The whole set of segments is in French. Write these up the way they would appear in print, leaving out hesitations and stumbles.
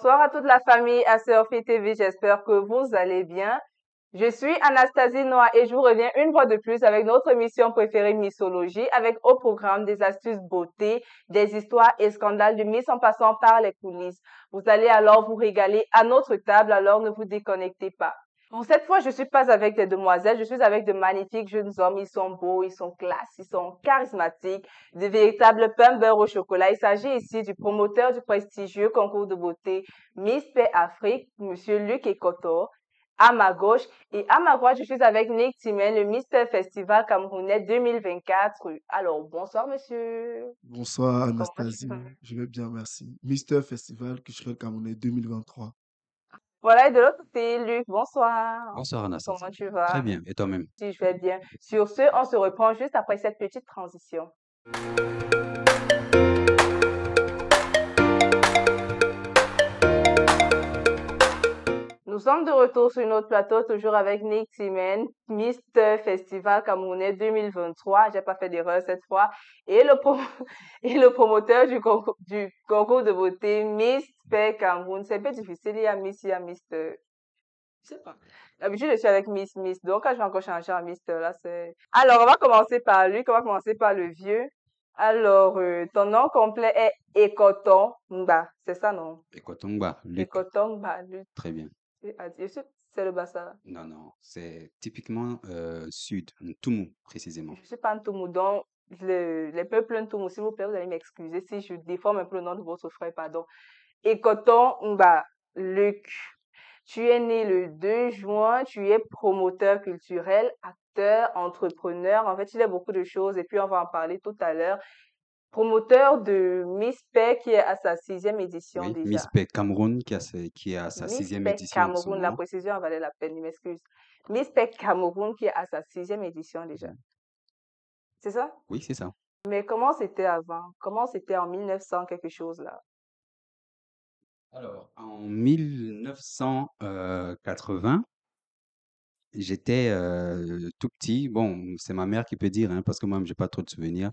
Bonsoir à toute la famille ACRF TV, j'espère que vous allez bien. Je suis Anastasie Noah et je vous reviens une fois de plus avec notre émission préférée Missologie avec au programme des astuces beauté, des histoires et scandales de Miss en passant par les coulisses. Vous allez alors vous régaler à notre table, alors ne vous déconnectez pas. Bon, cette fois, je suis pas avec des demoiselles, je suis avec de magnifiques jeunes hommes. Ils sont beaux, ils sont classes, ils sont charismatiques, de véritables pain beurre au chocolat. Il s'agit ici du promoteur du prestigieux concours de beauté Miss Paix Afrique, Monsieur Luc Ekoto, à ma gauche. Et à ma droite, je suis avec Nick Timen, le Mister Festival Camerounais 2024. Alors, bonsoir, monsieur. Bonsoir Comment tu Anastasie, vas? je vais bien, merci. Mister Festival culturel camerounais 2023. Voilà, et de l'autre côté, Luc, bonsoir. Bonsoir Comment Anastasie. tu Très vas? bien. Et toi-même? Si je vais bien. Sur ce, on se reprend juste après cette petite transition. Nous sommes de retour sur notre plateau, toujours avec Nick Timen, Mister Festival Camerounais 2023. J'ai pas fait d'erreur cette fois. Et et le promoteur du concours de beauté Miss Paix Cameroun. C'est un peu difficile. Il y a Mister. Je sais pas. D'habitude, je suis avec Miss. Donc, quand je vais encore changer en Mister, là, c'est... Alors, on va commencer par lui, on va commencer par le vieux. Alors, ton nom complet est Ekoton Mba. C'est ça, non? Ekotongba, Luc. Ekoton Mba. Lui, Très bien. c'est le Bassa. Non, non, c'est typiquement sud, Ntoumou précisément. Je suis pas Ntoumou, donc les peuples Ntoumou, s'il vous plaît, vous allez m'excuser si je déforme un peu le nom de votre frère, pardon. Ekoton Mba, Luc, tu es né le 2 juin, tu es promoteur culturel, acteur, entrepreneur. En fait, il y a beaucoup de choses et puis on va en parler tout à l'heure. Promoteur de Miss Paix qui est à sa 6e édition Oui, déjà. Miss Paix Cameroun qui est à sa Miss sixième Paix édition en ce Cameroun, la moment. précision en valait la peine, il m'excuse. Miss Paix Cameroun qui est à sa 6e édition déjà. Mhm. C'est ça? Oui, c'est ça. Mais comment c'était avant? Comment c'était en 1900 quelque chose là? Alors, en 1980, j'étais tout petit. Bon, c'est ma mère qui peut dire, hein, parce que moi, j'ai pas trop de souvenirs.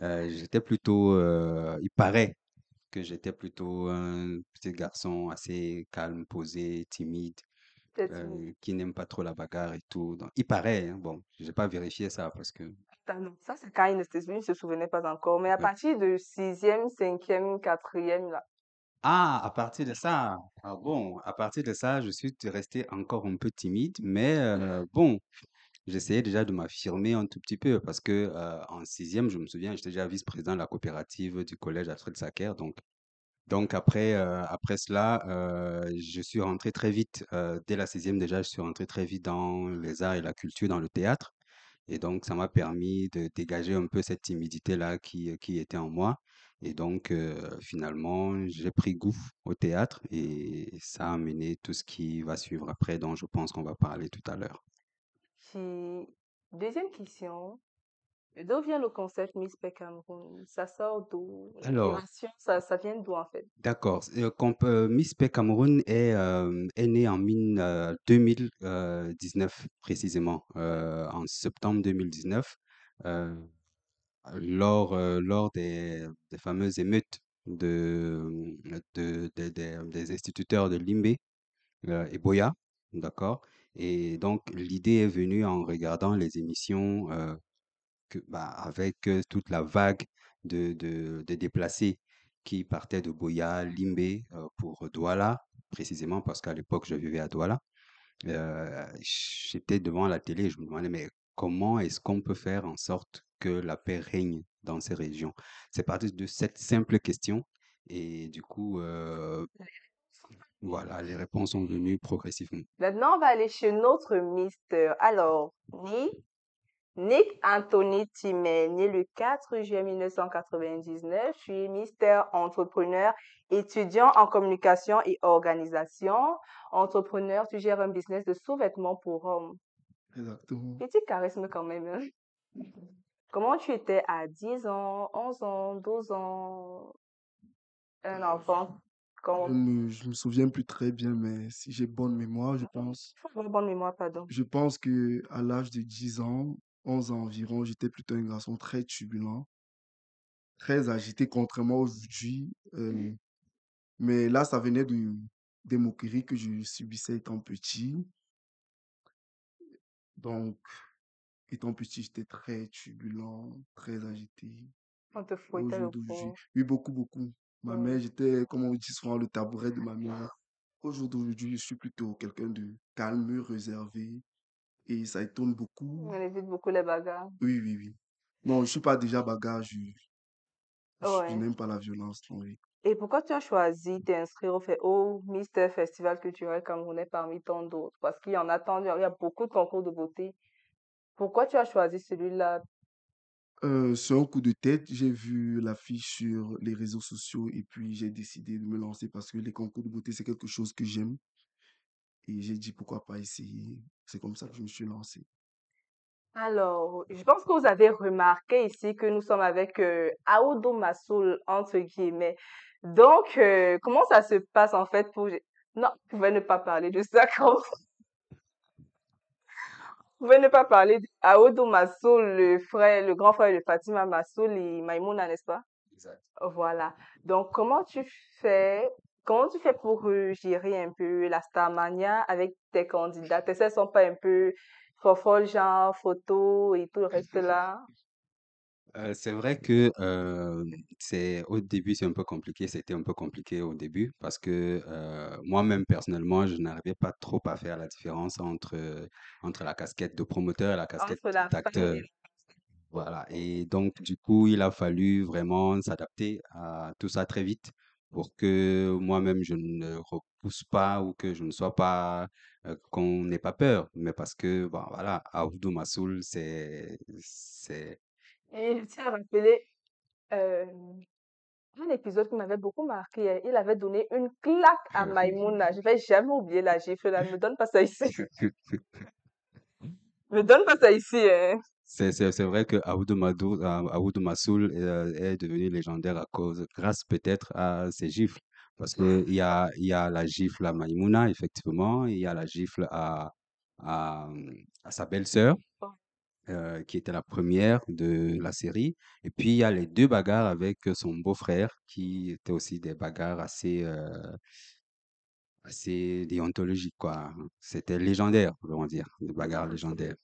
J'étais plutôt, il paraît que j'étais plutôt un petit garçon assez calme, posé, timide, Peut-être timide. qui n'aime pas trop la bagarre et tout. Donc, il paraît, hein, bon, j'ai pas vérifié ça parce que. Attends, non, ça c'est quand il ne se souvenait pas encore. Mais à euh, partir de 6e, 5e, 4e là. Ah, à partir de ça, ah bon, à partir de ça, je suis resté encore un peu timide, mais bon, j'essayais déjà de m'affirmer un tout petit peu parce que en sixième, je me souviens, j'étais déjà vice-président de la coopérative du collège Alfred Sacker, donc après cela, je suis rentré très vite, dès la sixième déjà, je suis rentré très vite dans les arts et la culture, dans le théâtre. Et donc, ça m'a permis de dégager un peu cette timidité-là qui était en moi. Et donc, finalement, j'ai pris goût au théâtre et ça a amené tout ce qui va suivre après, dont je pense qu'on va parler tout à l'heure. Puis, deuxième question. D'où vient le concept Miss Paix Cameroun? Ça sort d'où? Alors, L'inspiration, ça vient d'où en fait? d'accord. Miss Paix Cameroun est née en 2019, précisément, en septembre 2019, euh, lors des fameuses émeutes des instituteurs de Limbe et Boya, d'accord? Et donc, l'idée est venue en regardant les émissions avec toute la vague de déplacés qui partaient de Boya, Limbe pour Douala, précisément parce qu'à l'époque, je vivais à Douala. J'étais devant la télé et je me demandais, mais comment est-ce qu'on peut faire en sorte que la paix règne dans ces régions? C'est parti de cette simple question et du coup, voilà, les réponses sont venues progressivement. Maintenant, on va aller chez notre Mister. Alors, Nick Anthony Timet, né le 4 juillet 1999. Je suis Mister Entrepreneur, étudiant en communication et organisation. Entrepreneur, tu gères un business de sous-vêtements pour hommes. Exactement. Petit charisme quand même, hein. Comment tu étais à 10 ans, 11 ans, 12 ans, un enfant? Je me souviens plus très bien, mais si j'ai bonne mémoire, Faut avoir bonne mémoire, pardon. je pense que à l'âge de 10 ans, 11 ans environ, j'étais plutôt un garçon très turbulent, très agité, contrairement aujourd'hui. Mais là, ça venait des moqueries que je subissais étant petit. Donc, étant petit, j'étais très turbulent, très agité. On te Et au fouettait jour le d'aujourd'hui, pauvre. oui, beaucoup, beaucoup. Ma mère, Oui. j'étais, comme on dit souvent, le tabouret de ma mère. Au jour d'aujourd'hui, je suis plutôt quelqu'un de calme, réservé, et ça étonne beaucoup. On évite beaucoup les bagarres. Oui, oui, oui. Non, je suis pas déjà bagarre, je Ouais. n'aime pas la violence, non, oui. Et pourquoi tu as choisi t'inscrire au Mister Festival culturel camerounais parmi tant d'autres? Parce qu'il y en a tant, il y a beaucoup de concours de beauté. Pourquoi tu as choisi celui-là? Sur un coup de tête, j'ai vu l'affiche sur les réseaux sociaux et puis j'ai décidé de me lancer parce que les concours de beauté, c'est quelque chose que j'aime et j'ai dit pourquoi pas essayer. C'est comme ça que je me suis lancé. Alors, je pense que vous avez remarqué ici que nous sommes avec Aoudou Massoul, entre guillemets. Donc, comment ça se passe en fait pour... Non, vous pouvez ne pas parler de ça quand vous pouvez ne pas parler d'Aoudou Massoul, le frère, le grand frère de Fatima Massoul et Maïmouna, n'est-ce pas? Exact. Voilà. Donc, fais, comment tu fais pour gérer un peu la Starmania avec tes candidats? Tes ne sont pas un peu fofolles, genre photo et tout le reste là? C'est vrai que c'est au début c'est un peu compliqué, c'était un peu compliqué au début parce que moi-même personnellement je n'arrivais pas trop à faire la différence entre la casquette de promoteur et la casquette Entre la femme d'acteur. et Voilà. Et donc du coup il a fallu vraiment s'adapter à tout ça très vite pour que moi-même je ne repousse pas ou que je ne sois pas qu'on n'ait pas peur, mais parce que bon voilà, Abdou Massoul c'est et je tiens à rappeler euh, un épisode qui m'avait beaucoup marqué. Il avait donné une claque à Maïmouna. Je vais jamais oublier la gifle là. Ne me donne pas ça ici. Me donne pas ça ici, hein. C'est vrai que Aoudou Massoul est devenu légendaire grâce peut-être à ses gifles. Parce il y a la gifle à Maïmouna, effectivement, il y a la gifle à, à sa belle-sœur, qui était la première de la série. Et puis il y a les deux bagarres avec son beau-frère, qui étaient aussi des bagarres assez déontologiques, quoi. C'était légendaire, on va dire, des bagarres légendaires.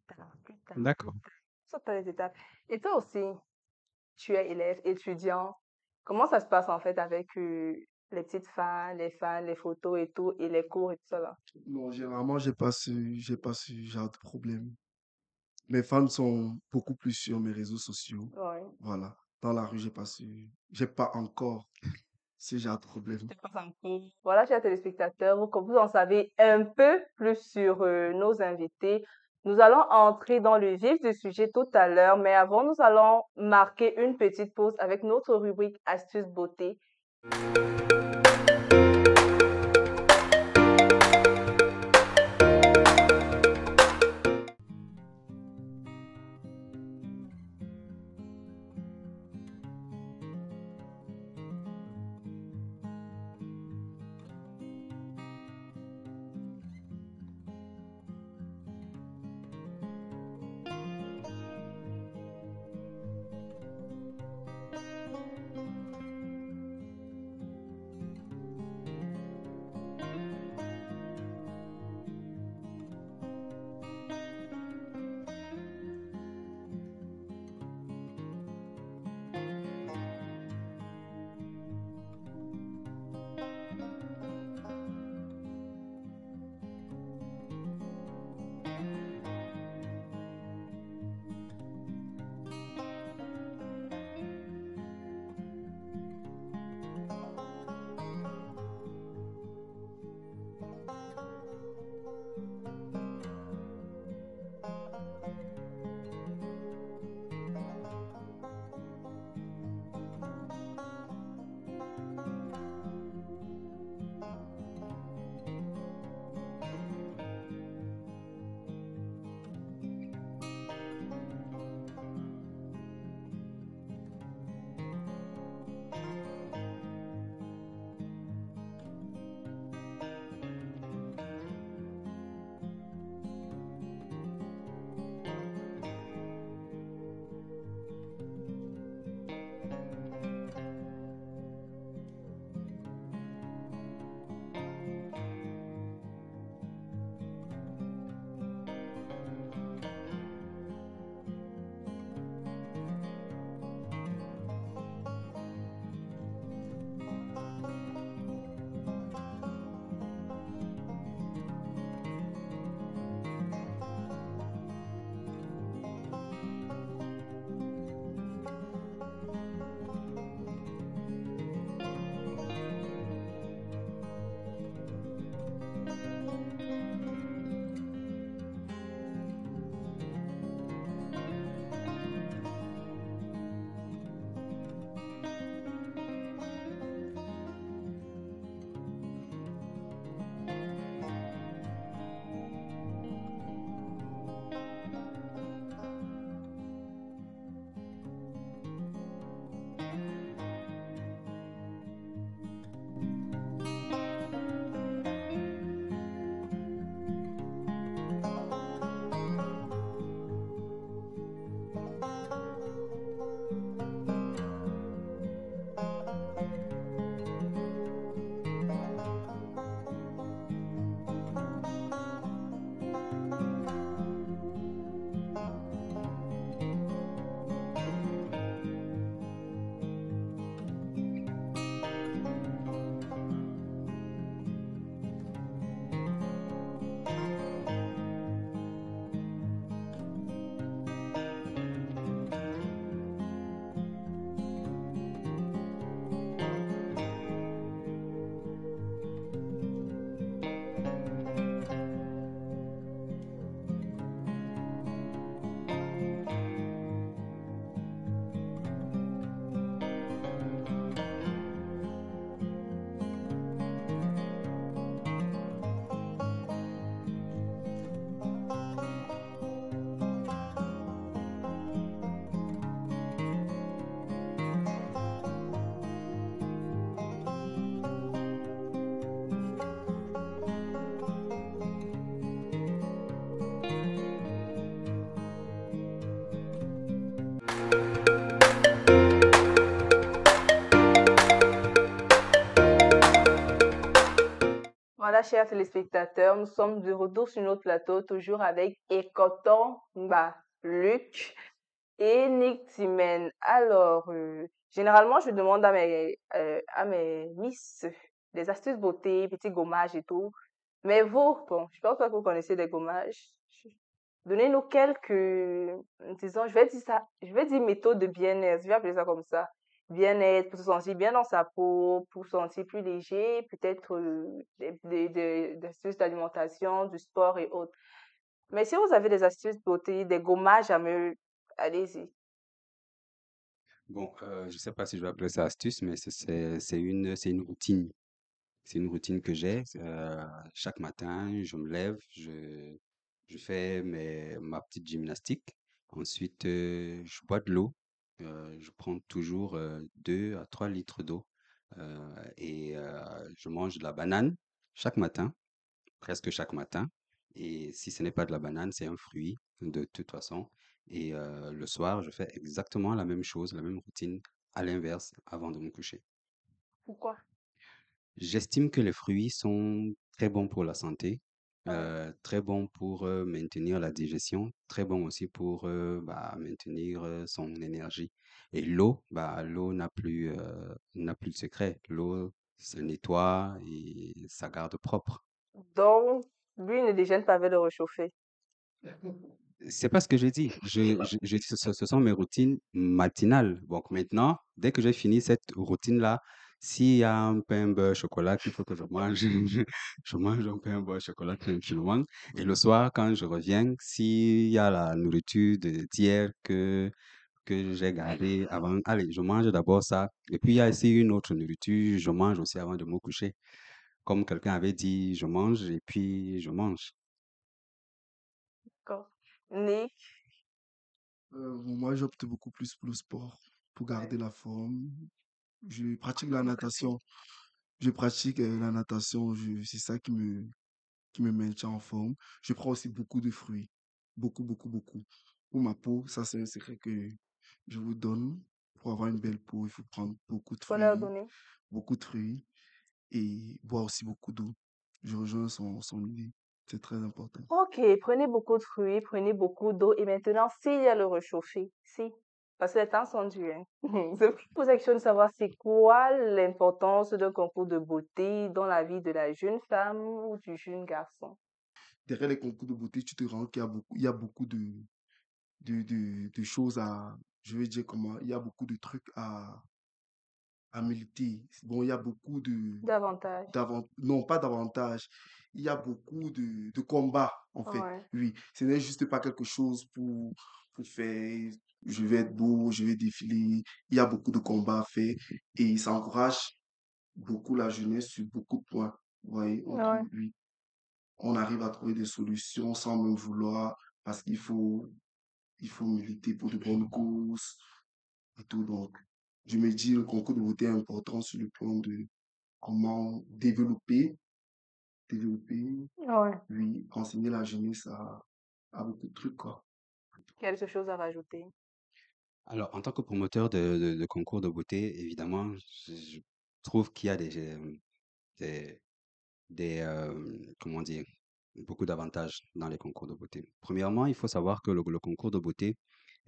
Plus tard, plus D'accord. tard. Saute pas les étapes. Et toi aussi, tu es élève, étudiant. Comment ça se passe en fait avec les petites fans, les photos et tout, et les cours et tout ça là? Non, généralement, j'ai pas ce genre de problème. Mes fans sont beaucoup plus sur mes réseaux sociaux. Ouais. Voilà. Dans la rue, j'ai pas encore ce genre de problème. Je te passe un peu. Voilà, chers téléspectateurs, comme vous en savez un peu plus sur nos invités, nous allons entrer dans le vif du sujet tout à l'heure, mais avant, nous allons marquer une petite pause avec notre rubrique Astuces beauté. Voilà, chers téléspectateurs, nous sommes de retour sur notre plateau, toujours avec Ekoton Luc et Nick Timen. Alors, généralement, je demande à mes miss des astuces beauté, petits gommages et tout. Mais vous, bon, je pense pas que vous connaissez des gommages. Donnez-nous quelques, disons, je vais dire méthode de bien-être, je vais appeler ça comme ça. Bien-être, pour se sentir bien dans sa peau, pour se sentir plus léger, peut-être des astuces d'alimentation, du sport et autres. Mais si vous avez des astuces beauté, des gommages à me... Allez-y. Bon, je sais pas si je vais appeler ça astuce, mais c'est une routine. C'est une routine que j'ai. Chaque matin, je me lève, je fais ma petite gymnastique. Ensuite, je bois de l'eau. Je prends toujours 2 à 3 litres d'eau. Je mange de la banane chaque matin, presque chaque matin. Et si ce n'est pas de la banane, c'est un fruit de toute façon. Le soir, je fais exactement la même chose, la même routine, à l'inverse, avant de me coucher. Pourquoi? J'estime que les fruits sont très bons pour la santé, Ouais. très bons pour maintenir la digestion, très bons aussi pour maintenir son énergie. Et l'eau, l'eau n'a plus de secret. L'eau se nettoie et ça garde propre. Donc, lui ne déjeune pas avec le réchauffé. C'est pas ce que j'ai dit. J'ai dit ce sont mes routines matinales. Donc maintenant, dès que j'ai fini cette routine-là, s'il y a un pain beurre chocolat qu'il faut que je mange, je mange un pain beurre chocolat tranquillement. Et le soir, quand je reviens, s'il y a la nourriture d'hier que j'ai gardée avant, allez, je mange d'abord ça. Et puis il y a aussi une autre nourriture, je mange aussi avant de me coucher. Comme quelqu'un avait dit, je mange et puis je mange. D'accord. Nick, Moi, j'opte beaucoup plus pour le sport, pour garder la forme. Je pratique la natation. Je pratique la natation. C'est ça qui me maintient en forme. Je prends aussi beaucoup de fruits. Beaucoup, beaucoup, beaucoup. Pour ma peau, ça c'est un secret que je vous donne. Pour avoir une belle peau, il faut prendre qu'on a donné. beaucoup de fruits et boire aussi beaucoup d'eau. Je rejoins son idée. C'est très important. Ok, prenez beaucoup de fruits, prenez beaucoup d'eau. Et maintenant, s'il y a le réchauffé, si, parce que les temps sont durs, hein. Je vous question de savoir c'est quoi l'importance d'un concours de beauté dans la vie de la jeune femme ou du jeune garçon. Derrière les concours de beauté, tu te rends qu'il y a il y a beaucoup de choses je vais dire comment, il y a beaucoup de trucs à militer. Bon, il y a beaucoup Davantage. non, pas davantage. Il y a beaucoup de combats, en fait. Ouais. Oui, ce n'est juste pas quelque chose pour faire, je vais être beau, je vais défiler. Il y a beaucoup de combats à faire et ça encourage beaucoup la jeunesse sur beaucoup de points. Vous voyez, on Ouais. trouve, oui, on arrive à trouver des solutions sans même vouloir parce il faut militer pour de bonnes causes et tout. Donc, je me dis, le concours de beauté est important sur le plan de comment développer, Ouais. oui, enseigner la jeunesse à beaucoup de trucs, quoi. Quelque chose à rajouter. Alors, en tant que promoteur de concours de beauté, évidemment, je trouve qu'il y a des, comment dire, beaucoup d'avantages dans les concours de beauté. Premièrement, il faut savoir que le concours de beauté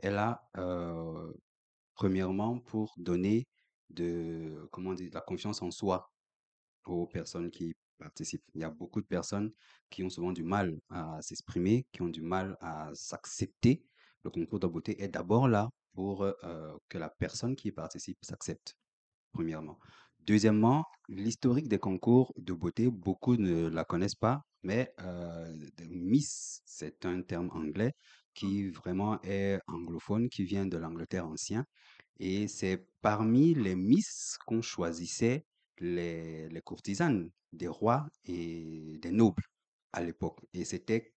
est là, premièrement, pour donner comment dire, la confiance en soi aux personnes qui participent. Il y a beaucoup de personnes qui ont souvent du mal à s'exprimer, qui ont du mal à s'accepter. Le concours de beauté est d'abord là pour que la personne qui y participe s'accepte, premièrement. Deuxièmement, l'historique des concours de beauté, beaucoup ne la connaissent pas, mais Miss, c'est un terme anglais qui vraiment est anglophone, qui vient de l'Angleterre ancien. Et c'est parmi les Miss qu'on choisissait les courtisanes des rois et des nobles à l'époque. Et c'était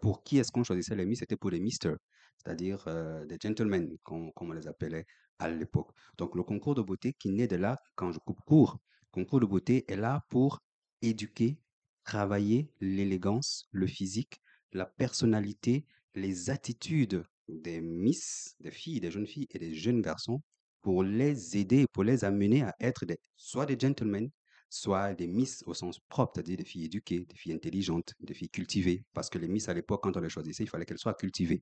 pour qui est-ce qu'on choisissait les Miss? C'était pour les Misters, c'est-à-dire des gentlemen, comme on les appelait à l'époque. Donc le concours de beauté qui naît de là, quand je coupe court, le concours de beauté est là pour éduquer, travailler l'élégance, le physique, la personnalité, les attitudes des Miss, des filles, des jeunes filles et des jeunes garçons pour les aider, pour les amener à être soit des gentlemen, soit des Miss au sens propre, c'est-à-dire des filles éduquées, des filles intelligentes, des filles cultivées, parce que les Miss à l'époque, quand on les choisissait, il fallait qu'elles soient cultivées.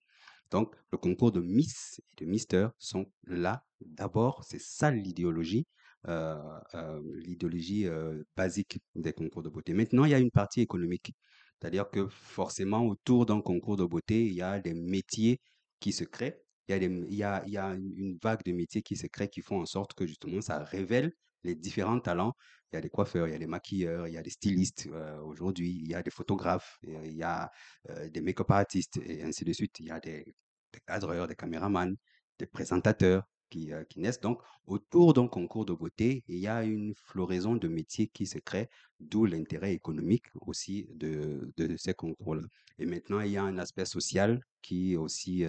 Donc, le concours de Miss et de Mister sont là. D'abord, c'est ça l'idéologie basique des concours de beauté. Maintenant, il y a une partie économique. C'est-à-dire que forcément, autour d'un concours de beauté, il y a des métiers qui se créent. Il y a une vague de métiers qui se créent qui font en sorte que justement, ça révèle les différents talents. Il y a des coiffeurs, il y a des maquilleurs, il y a des stylistes aujourd'hui, il y a des photographes, il y a des make-up artistes et ainsi de suite. Il y a des cadreurs, des caméramans, des présentateurs qui naissent. Donc, autour d'un concours de beauté, il y a une floraison de métiers qui se crée, d'où l'intérêt économique aussi de ces concours-là. Et maintenant, il y a un aspect social qui est aussi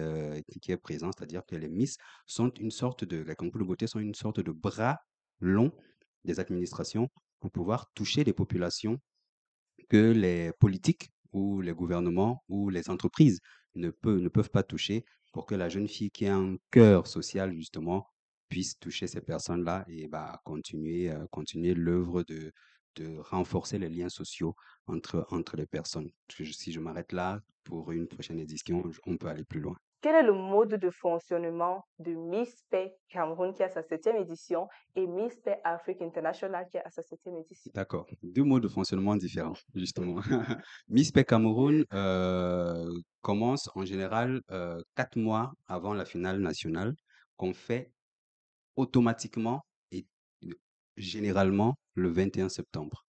qui est présent, c'est-à-dire que les Miss sont une sorte les concours de beauté sont une sorte de bras long des administrations pour pouvoir toucher les populations que les politiques ou les gouvernements ou les entreprises ne peuvent pas toucher pour que la jeune fille qui a un cœur social, justement, puisse toucher ces personnes-là et bah, continuer l'œuvre de renforcer les liens sociaux entre les personnes. Si je m'arrête là pour une prochaine édition, on peut aller plus loin. Quel est le mode de fonctionnement de Miss Paix Cameroun qui a sa 7e édition et Miss Paix Afrique International qui a sa 7e édition? D'accord. Deux modes de fonctionnement différents, justement. Miss Paix Cameroun commence en général 4 mois avant la finale nationale, qu'on fait automatiquement et euh, généralement le 21 septembre.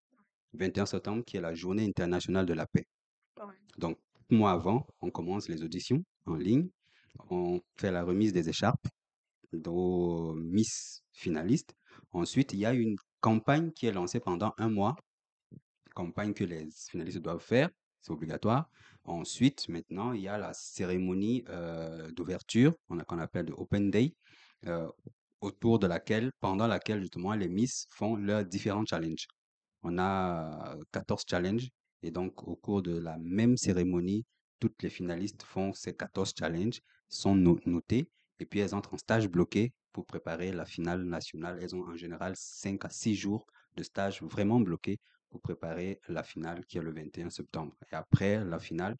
21 septembre qui est la journée internationale de la paix. Ouais. Donc, 4 mois avant, on commence les auditions en ligne, on fait la remise des écharpes aux Miss finalistes. Ensuite, il y a une campagne qui est lancée pendant un mois, campagne que les finalistes doivent faire, c'est obligatoire. Ensuite, maintenant, il y a la cérémonie d'ouverture, qu'on appelle le Open Day, euh, autour de laquelle, pendant laquelle justement les Miss font leurs différents challenges. On a 14 challenges et donc au cours de la même cérémonie, toutes les finalistes font ces 14 challenges, sont notées et puis elles entrent en stage bloqué pour préparer la finale nationale. Elles ont en général 5 à 6 jours de stage vraiment bloqué pour préparer la finale qui est le 21 septembre. Et après la finale,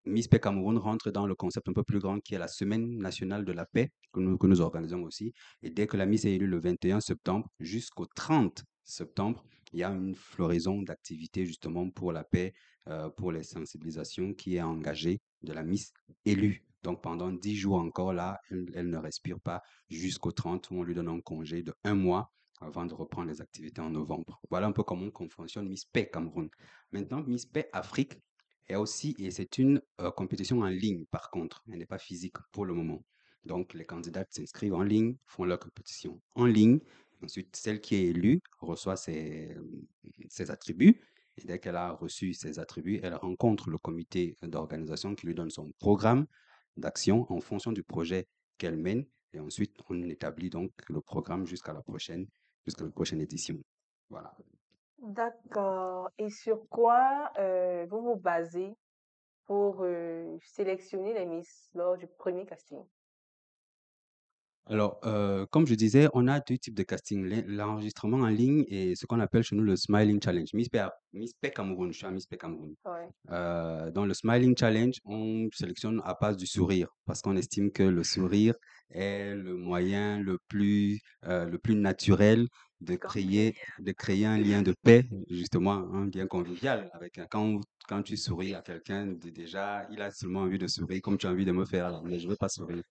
Miss Paix Cameroun rentre dans le concept un peu plus grand qui est la Semaine nationale de la paix que nous organisons aussi. Et dès que la Miss est élue le 21 septembre jusqu'au 30 septembre, il y a une floraison d'activités justement pour la paix, pour les sensibilisations qui est engagée de la Miss élue. Donc pendant 10 jours encore, là, elle ne respire pas jusqu'au 30 où on lui donne un congé de 1 mois avant de reprendre les activités en novembre. Voilà un peu comment on fonctionne Miss Paix Cameroun. Maintenant, Miss Paix Afrique, et c'est une compétition en ligne par contre, elle n'est pas physique pour le moment. Donc les candidates s'inscrivent en ligne, font leur compétition en ligne. Ensuite, celle qui est élue reçoit ses attributs. Et dès qu'elle a reçu ses attributs, elle rencontre le comité d'organisation qui lui donne son programme d'action en fonction du projet qu'elle mène. Et ensuite, on établit donc le programme jusqu'à la prochaine édition. Voilà. D'accord. Et sur quoi vous vous basez pour sélectionner les Miss lors du premier casting? Alors, comme je disais, on a deux types de casting, l'enregistrement en ligne et ce qu'on appelle chez nous le Smiling Challenge. Miss Paix Cameroun, je suis à Miss Paix Cameroun. Ouais. Dans le Smiling Challenge, on sélectionne à base du sourire parce qu'on estime que le sourire est le moyen le plus naturel de créer un lien de paix, justement, un lien convivial. Quand tu souris à quelqu'un, déjà, il a seulement envie de sourire comme tu as envie de me faire, là, mais je ne veux pas sourire.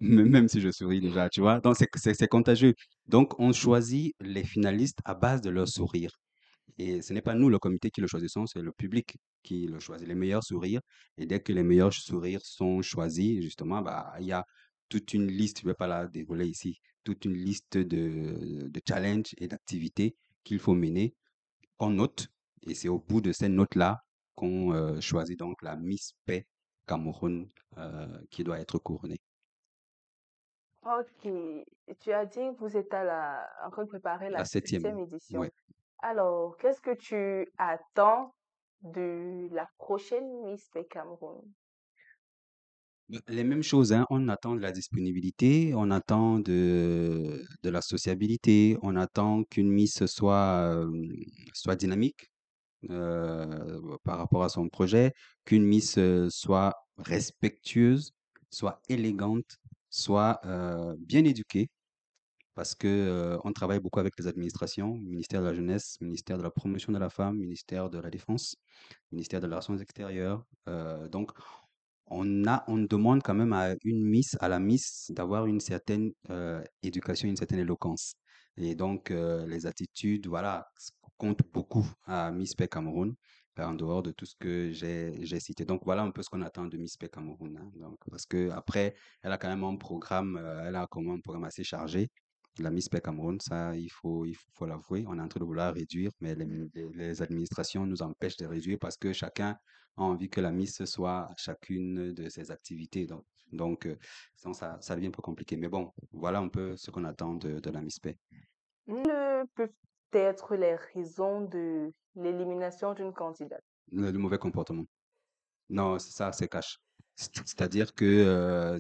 Même si je souris déjà, tu vois. Donc, c'est contagieux. Donc, on choisit les finalistes à base de leur sourire. Et ce n'est pas nous, le comité, qui le choisissons, c'est le public qui le choisit, les meilleurs sourires. Et dès que les meilleurs sourires sont choisis, justement, bah, il y a toute une liste, je ne vais pas la dérouler ici, toute une liste de challenges et d'activités qu'il faut mener, qu'on note. Et c'est au bout de ces notes-là qu'on choisit donc la Miss Paix Cameroun qui doit être couronnée. Ok. Tu as dit que vous êtes en train de préparer La la 7e septième, édition. ouais. Alors, qu'est-ce que tu attends de la prochaine Miss Paix Cameroun? Les mêmes choses, hein. On attend de la disponibilité, on attend de la sociabilité, on attend qu'une Miss soit dynamique par rapport à son projet, qu'une Miss soit respectueuse, soit élégante, soit bien éduquée, parce que on travaille beaucoup avec les administrations, ministère de la Jeunesse, ministère de la Promotion de la Femme, ministère de la Défense, ministère des Relations extérieures. Donc, on demande quand même à la Miss d'avoir une certaine éducation, une certaine éloquence. Et donc, les attitudes, voilà, comptent beaucoup à Miss Paix Cameroun, en dehors de tout ce que j'ai cité. Donc, voilà un peu ce qu'on attend de Miss Paix Cameroun, hein. Donc, parce que après, elle a quand même un programme, elle a quand même un programme assez chargé. La Miss Paix Cameroun, ça, faut l'avouer. On est en train de vouloir réduire, mais les administrations nous empêchent de réduire parce que chacun a envie que la Miss soit à chacune de ses activités. Sinon, ça devient un peu compliqué. Mais bon, voilà un peu ce qu'on attend de la Miss Paix. Quelles peuvent être les raisons de l'élimination d'une candidate? Le mauvais comportement. Non, c'est ça, c'est cash. C'est-à-dire que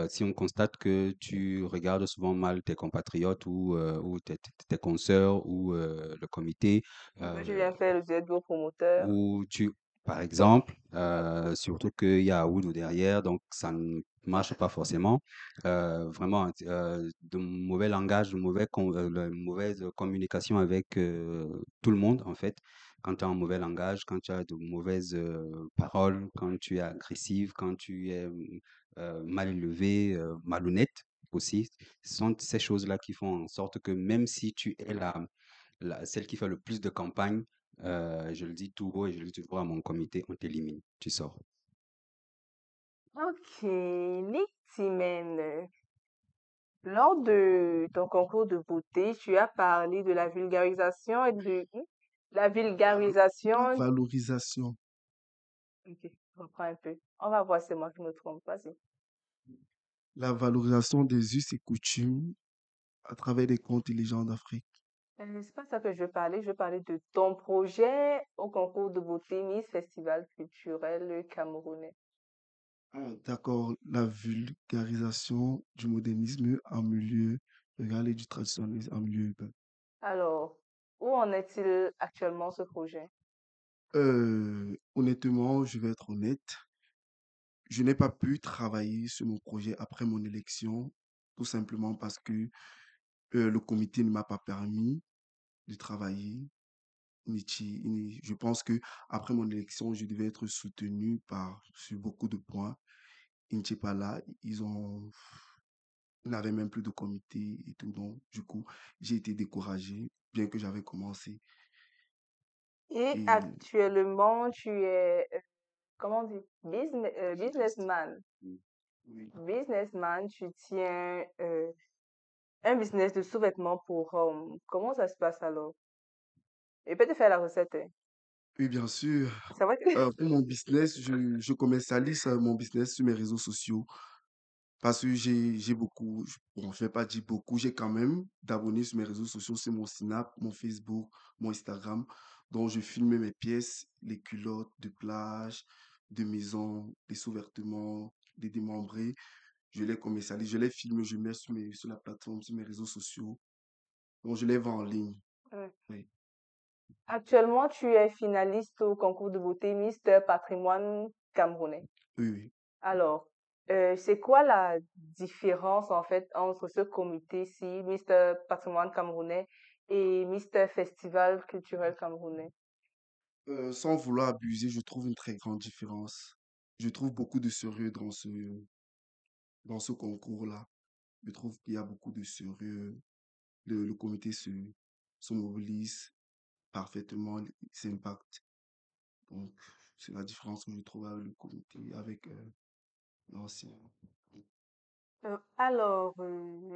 si on constate que tu regardes souvent mal tes compatriotes ou tes consoeurs ou le comité, Moi, je euh, viens faire le Z au promoteur. ou tu, par exemple, surtout qu'il y a Oudou derrière, donc ça ne marche pas forcément. Vraiment, de mauvais langage, la mauvaise communication avec tout le monde, en fait. Quand tu as un mauvais langage, quand tu as de mauvaises paroles, quand tu es agressive, quand tu es mal élevé, malhonnête aussi, ce sont ces choses-là qui font en sorte que même si tu es celle qui fait le plus de campagnes, je le dis tout haut et je le dis tout haut à mon comité, on t'élimine, tu sors. Ok, Nictimène. Lors de ton concours de beauté, tu as parlé de la vulgarisation et de la vulgarisation. Valorisation. Ok, je reprends un peu. On va voir, c'est moi qui me trompe. Vas-y. La valorisation des us et coutumes à travers des contes et légendes d'Afrique. C'est pas ça que je veux parler. Je veux parler de ton projet au concours de beauté Miss Festival culturel camerounais. Ah, d'accord, la vulgarisation du modernisme en milieu rural et du traditionnalisme en milieu urbain. Alors, où en est-il actuellement ce projet? Honnêtement, je vais être honnête, je n'ai pas pu travailler sur mon projet après mon élection, tout simplement parce que le comité ne m'a pas permis de travailler. Je pense que après mon élection, je devais être soutenu sur beaucoup de points. Il n'était pas là. Ils n'avaient même plus de comité et tout. Donc, du coup, j'ai été découragé, bien que j'avais commencé. Et Et actuellement, tu es, comment on dit, businessman. oui, oui. Businessman, tu tiens un business de sous-vêtements pour hommes. Comment ça se passe alors? Et peut-être faire la recette, hein. Oui, bien sûr. C'est vrai que... Pour mon business, je commercialise mon business sur mes réseaux sociaux parce que j'ai beaucoup, bon, je vais pas dire beaucoup, j'ai quand même d'abonnés sur mes réseaux sociaux, c'est mon Snap, mon Facebook, mon Instagram, dont je filme mes pièces, les culottes de plage, de maison, les sous-vêtements, les démembrés. Je les commercialise, je les filme, je mets sur la plateforme, sur mes réseaux sociaux. Donc, je les vends en ligne. Ouais. Oui, Actuellement, tu es finaliste au concours de beauté Mister Patrimoine camerounais. oui, oui. Alors, c'est quoi la différence en fait entre ce comité-ci, Mister Patrimoine camerounais, et Mister Festival culturel camerounais? Sans vouloir abuser, je trouve une très grande différence. Je trouve beaucoup de sérieux dans ce concours-là. Je trouve qu'il y a beaucoup de sérieux. Le comité se mobilise parfaitement, il s'impacte. Donc, c'est la différence que je trouve avec le comité, avec l'ancien. Alors,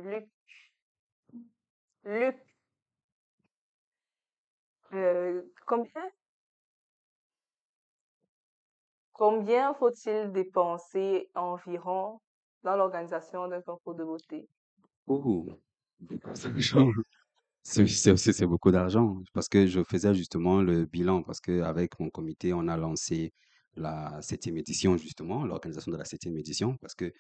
Luc, combien, combien faut-il dépenser environ dans l'organisation d'un concours de beauté? Oh, c'est beaucoup d'argent parce que je faisais justement le bilan parce qu'avec mon comité, on a lancé la septième édition, justement, l'organisation de la septième édition, parce que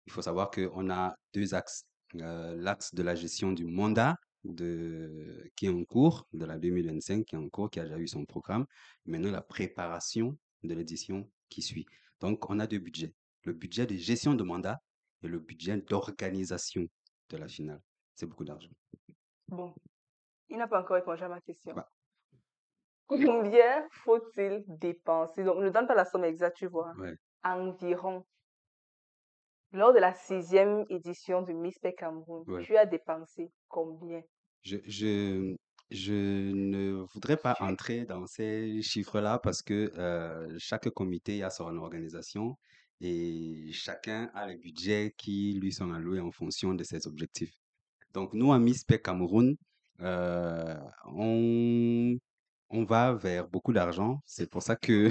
il faut savoir qu'on a deux axes. L'axe de la gestion du mandat qui est en cours, de la 2025, qui est en cours, qui a déjà eu son programme. Maintenant, la préparation de l'édition qui suit. Donc, on a deux budgets. Le budget de gestion de mandat et le budget d'organisation de la finale. C'est beaucoup d'argent. Bon, il n'a pas encore répondu à ma question. Bah, Combien faut-il dépenser? Donc, ne donne pas la somme exacte, tu vois. ouais. Environ. Lors de la 6e édition du Miss Paix Cameroun, Ouais. tu as dépensé combien? Je, je, je ne voudrais pas entrer dans ces chiffres-là parce que chaque comité a son organisation et chacun a les budgets qui lui sont alloués en fonction de ses objectifs. Donc, nous, à Miss Paix Cameroun, euh, on, on va vers beaucoup d'argent. C'est pour ça que,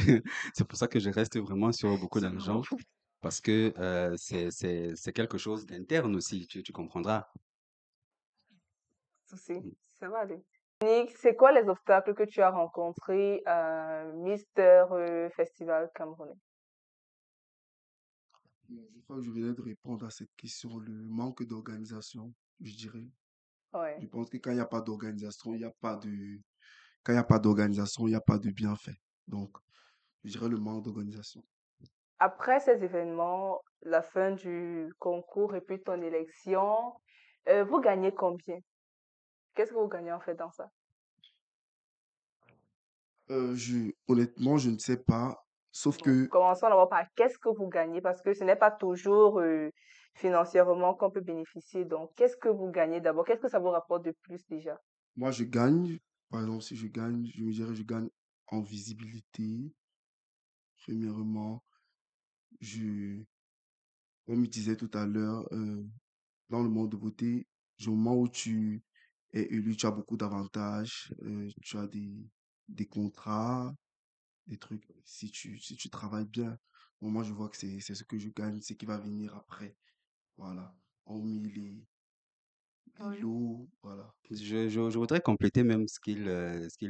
c'est pour ça que je reste vraiment sur beaucoup d'argent parce que c'est quelque chose d'interne aussi, tu comprendras. Souci, ça va aller. Nick, c'est quoi les obstacles que tu as rencontrés à Mister Festival Camerounais? Je crois que je venais de répondre à cette question, le manque d'organisation, je dirais. Ouais. Je pense que quand il n'y a pas d'organisation, quand il n'y a pas d'organisation, il n'y a pas de bienfait. Donc, je dirais le manque d'organisation. Après ces événements, la fin du concours et puis ton élection, vous gagnez combien? Qu'est-ce que vous gagnez en fait dans ça? Honnêtement, je ne sais pas. Sauf Bon, que commençons d'abord par qu'est-ce que vous gagnez parce que ce n'est pas toujours financièrement qu'on peut bénéficier. Donc, qu'est-ce que vous gagnez d'abord? Qu'est-ce que ça vous rapporte de plus déjà? moi, je gagne. Par exemple, si je gagne, je me dirais, je gagne en visibilité. Premièrement, je, comme je disais tout à l'heure, dans le monde de beauté, du moment où tu es élu, tu as beaucoup d'avantages. Tu as des contrats, des trucs. Si tu travailles bien, bon, moi, je vois que c'est ce que je gagne, c'est qui va venir après. Voilà. Hormis les Oui. lots, voilà. Je voudrais compléter même ce qu'il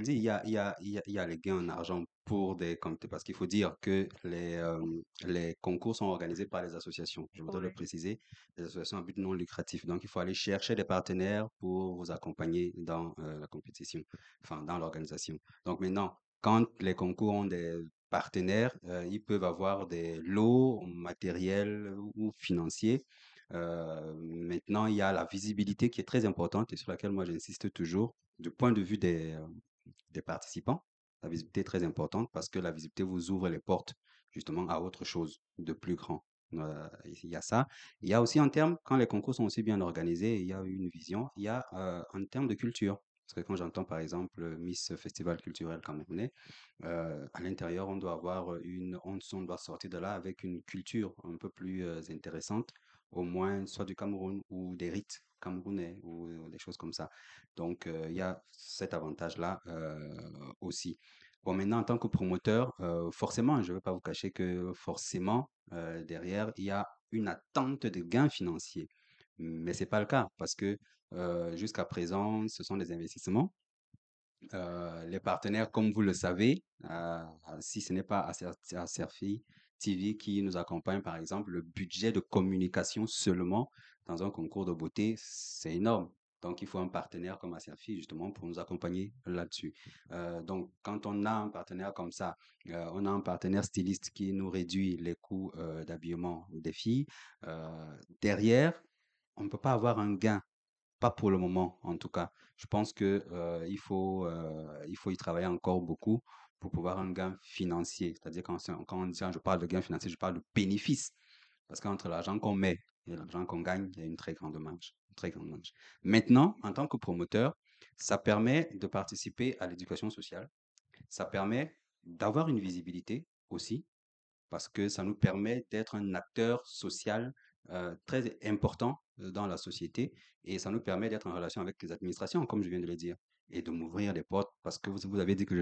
dit. Il y a les gains en argent pour des comités, parce qu'il faut dire que les concours sont organisés par les associations. Je voudrais le Oui. préciser, les associations à but non lucratif. Donc, il faut aller chercher des partenaires pour vous accompagner dans la compétition, enfin, dans l'organisation. Donc, maintenant, quand les concours ont des partenaires, ils peuvent avoir des lots matériels ou financiers. Maintenant, il y a la visibilité qui est très importante et sur laquelle moi j'insiste toujours. Du point de vue des participants, la visibilité est très importante parce que la visibilité vous ouvre les portes justement à autre chose de plus grand. Il y a ça. Il y a aussi en termes, quand les concours sont aussi bien organisés, il y a une vision, il y a en termes de culture. Parce que quand j'entends par exemple Miss Festival culturel camerounais, à l'intérieur, on doit avoir on doit sortir de là avec une culture un peu plus intéressante, au moins soit du Cameroun ou des rites camerounais ou des choses comme ça. Donc, il y a cet avantage-là aussi. Bon, maintenant, en tant que promoteur, forcément, je ne vais pas vous cacher que forcément, derrière, il y a une attente de gains financiers. Mais c'est pas le cas parce que jusqu'à présent, ce sont des investissements. Les partenaires, comme vous le savez, si ce n'est pas Acerfi TV qui nous accompagne, par exemple, le budget de communication seulement dans un concours de beauté, c'est énorme. Donc, il faut un partenaire comme Acerfi, justement, pour nous accompagner là-dessus. Donc, quand on a un partenaire comme ça, on a un partenaire styliste qui nous réduit les coûts d'habillement des filles. Derrière, on ne peut pas avoir un gain, pas pour le moment, en tout cas. Je pense que il faut y travailler encore beaucoup pour pouvoir un gain financier. C'est-à-dire quand je parle de gain financier, je parle de bénéfice. Parce qu'entre l'argent qu'on met et l'argent qu'on gagne, il y a une très grande marge, une très grande marge. Maintenant, en tant que promoteur, ça permet de participer à l'éducation sociale. Ça permet d'avoir une visibilité aussi parce que ça nous permet d'être un acteur social très important dans la société et ça nous permet d'être en relation avec les administrations, comme je viens de le dire, et de m'ouvrir des portes parce que vous avez dit que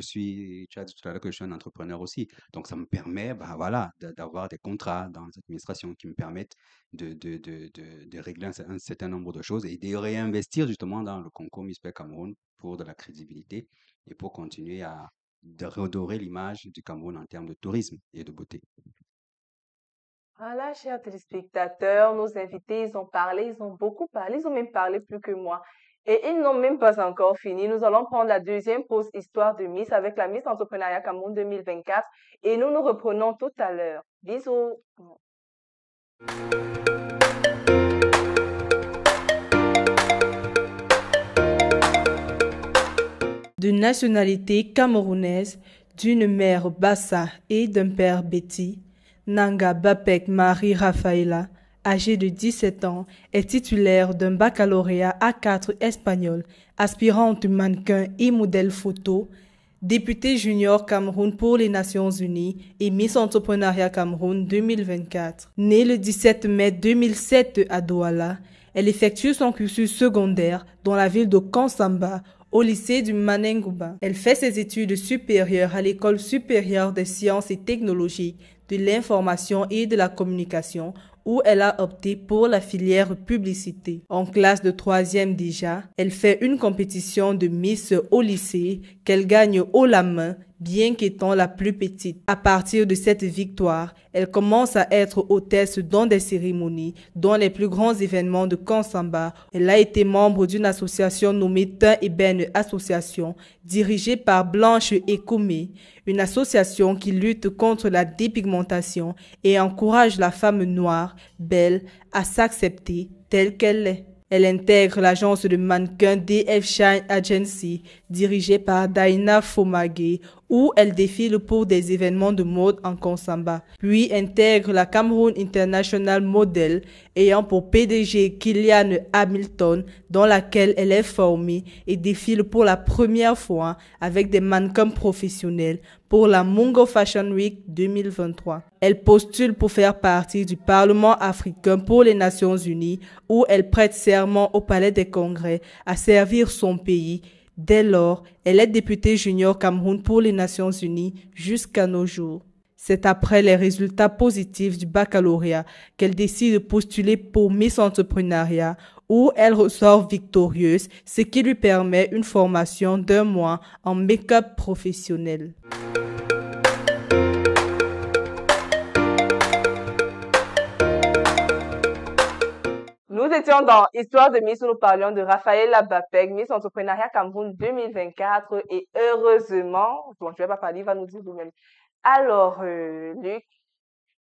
tu as dit tout à l'heure que je suis un entrepreneur aussi. Donc, ça me permet, bah, voilà, d'avoir des contrats dans les administrations qui me permettent de régler un certain nombre de choses et de réinvestir justement dans le concours Miss Paix Cameroun pour de la crédibilité et pour continuer de redorer l'image du Cameroun en termes de tourisme et de beauté. Voilà, chers téléspectateurs, nos invités, ils ont parlé, ils ont beaucoup parlé, ils ont même parlé plus que moi. Et ils n'ont même pas encore fini. Nous allons prendre la deuxième pause Histoire de Miss avec la Miss Entrepreneuriat Cameroun 2024 et nous nous reprenons tout à l'heure. Bisous. De nationalité camerounaise, d'une mère Bassa et d'un père Betty, Nanga Bapek Marie Rafaela, âgée de 17 ans, est titulaire d'un baccalauréat A4 espagnol, aspirante mannequin et modèle photo, députée junior Cameroun pour les Nations Unies et Miss Entrepreneuriat Cameroun 2024. Née le 17 mai 2007 à Douala, elle effectue son cursus secondaire dans la ville de Kansamba, au lycée du Manengouba. Elle fait ses études supérieures à l'École supérieure des sciences et technologies de l'information et de la communication, où elle a opté pour la filière publicité. En classe de 3e déjà, elle fait une compétition de Miss au lycée qu'elle gagne haut la main, bien qu'étant la plus petite. À partir de cette victoire, elle commence à être hôtesse dans des cérémonies, dans les plus grands événements de Kansamba. Elle a été membre d'une association nommée Teint et Ben Association, dirigée par Blanche Ekoumé, une association qui lutte contre la dépigmentation et encourage la femme noire, belle, à s'accepter telle qu'elle est. Elle intègre l'agence de mannequins DF Shine Agency, dirigée par Daina Fomagé, où elle défile pour des événements de mode en Kansamba. Puis intègre la Cameroun International Model, ayant pour PDG Kylian Hamilton, dans laquelle elle est formée et défile pour la première fois avec des mannequins professionnels pour la Mungo Fashion Week 2023. Elle postule pour faire partie du Parlement africain pour les Nations Unies, où elle prête serment au Palais des Congrès à servir son pays. Dès lors, elle est députée junior Cameroun pour les Nations Unies jusqu'à nos jours. C'est après les résultats positifs du baccalauréat qu'elle décide de postuler pour Miss Entrepreneuriat, où elle ressort victorieuse, ce qui lui permet une formation d'1 mois en make-up professionnel. Nous étions dans Histoire de Miss où nous parlions de Raphaël Bapeg, Miss Entrepreneuriat Cameroun 2024 et heureusement, bon, je vais pas parler, il va nous dire lui-même. Alors, Luc,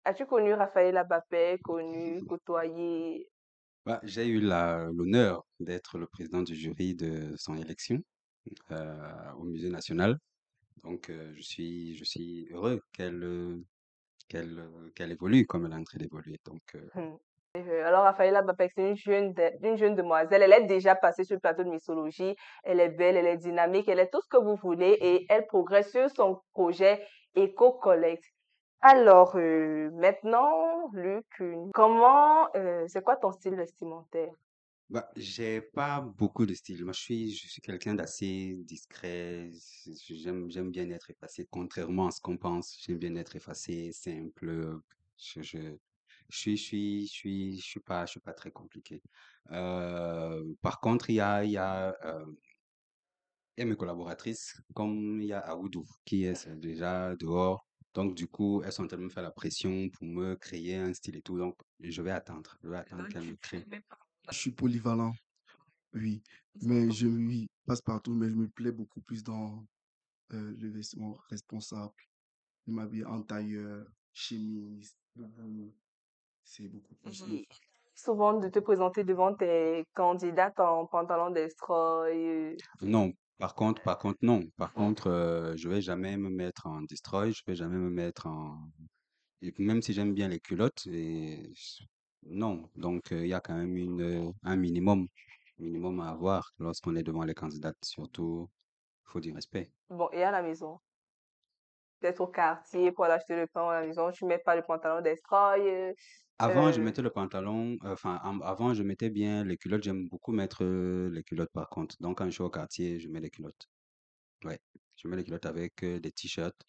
as-tu connu Raphaël Bapeg, connu, côtoyé? Bah, j'ai eu l'honneur d'être le président du jury de son élection au Musée national. Donc, je suis heureux qu'elle évolue comme elle est en train d'évoluer. Donc, Hmm. Alors, Raphaël Bapeg, c'est une jeune demoiselle. Elle est déjà passée sur le plateau de mixologie. Elle est belle, elle est dynamique, elle est tout ce que vous voulez et elle progresse sur son projet Eco-Collect. Alors, maintenant, Luc, c'est quoi ton style vestimentaire? bah, j'ai pas beaucoup de style. Moi, je suis quelqu'un d'assez discret. J'aime bien être effacé, contrairement à ce qu'on pense. J'aime bien être effacé, simple. Je, je, je suis pas très compliqué. Par contre, il y a mes collaboratrices, comme il y a Aoudou, qui est déjà dehors. Donc, du coup, elles sont en train de me faire la pression pour me créer un style et tout. Donc, je vais attendre qu'elles me créent. Je suis polyvalent, oui. Mais oui, passe partout, mais je me plais beaucoup plus dans le vêtement responsable. Je m'habille en tailleur, chemise, boubou. C'est beaucoup plus. Et souvent de te présenter devant tes candidates en pantalon destroy. Non, par contre, non. Par contre, je vais jamais me mettre en destroy, je vais jamais me mettre en... Et même si j'aime bien les culottes, non. Donc, il y a quand même un minimum à avoir lorsqu'on est devant les candidates. Surtout, il faut du respect. Bon, et à la maison, peut-être au quartier pour aller acheter le pain à la maison, tu mets pas le pantalon destroy. Avant, je Euh, mettais le pantalon, avant, je mettais bien les culottes. J'aime beaucoup mettre les culottes par contre. Donc, quand je suis au quartier, je mets les culottes. Ouais, je mets les culottes avec des t-shirts.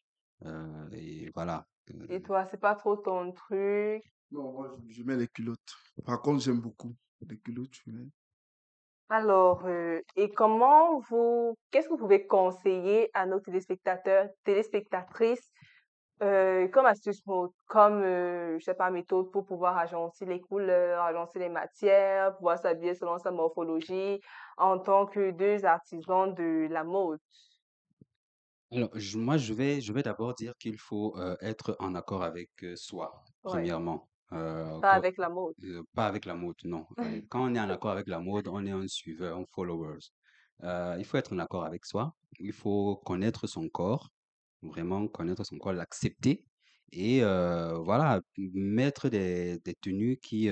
Et voilà. et toi, c'est pas trop ton truc. Non, moi, je mets les culottes. Par contre, j'aime beaucoup les culottes, je mets. Alors, et qu'est-ce que vous pouvez conseiller à nos téléspectateurs, téléspectatrices, comme astuce mode, comme, je sais pas, méthode pour pouvoir agencer les couleurs, agencer les matières, pouvoir s'habiller selon sa morphologie en tant que deux artisans de la mode? Alors, moi, je vais d'abord dire qu'il faut être en accord avec soi, Ouais, premièrement. pas avec la mode. Pas avec la mode, non. Quand on est en accord avec la mode, on est un suiveur, un followers. Il faut être en accord avec soi. Il faut connaître son corps, vraiment connaître son corps, l'accepter et voilà, mettre des tenues qui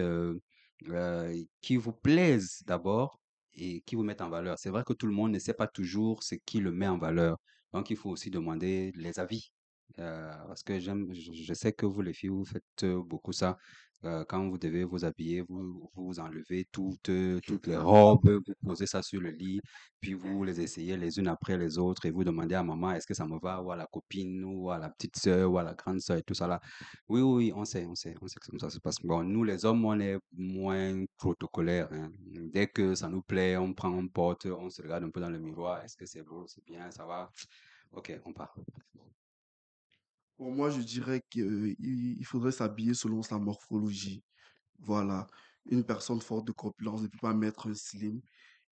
vous plaisent d'abord et qui vous mettent en valeur. C'est vrai que tout le monde ne sait pas toujours ce qui le met en valeur. Donc, il faut aussi demander les avis. Parce que je sais que vous, les filles, vous faites beaucoup ça. Quand vous devez vous habiller, vous enlevez toutes les robes, vous posez ça sur le lit, puis vous les essayez les unes après les autres et vous demandez à maman, est-ce que ça me va, ou à la copine, ou à la petite sœur, ou à la grande sœur et tout ça là. Oui, oui, oui, on sait que comme ça se passe. Bon, nous, les hommes, on est moins protocolaires, hein. Dès que ça nous plaît, on prend, on porte, on se regarde un peu dans le miroir. Est-ce que c'est beau, c'est bien, ça va? Ok, on part. Pour moi, je dirais qu'il faudrait s'habiller selon sa morphologie. Voilà. Une personne forte de corpulence ne peut pas mettre un slim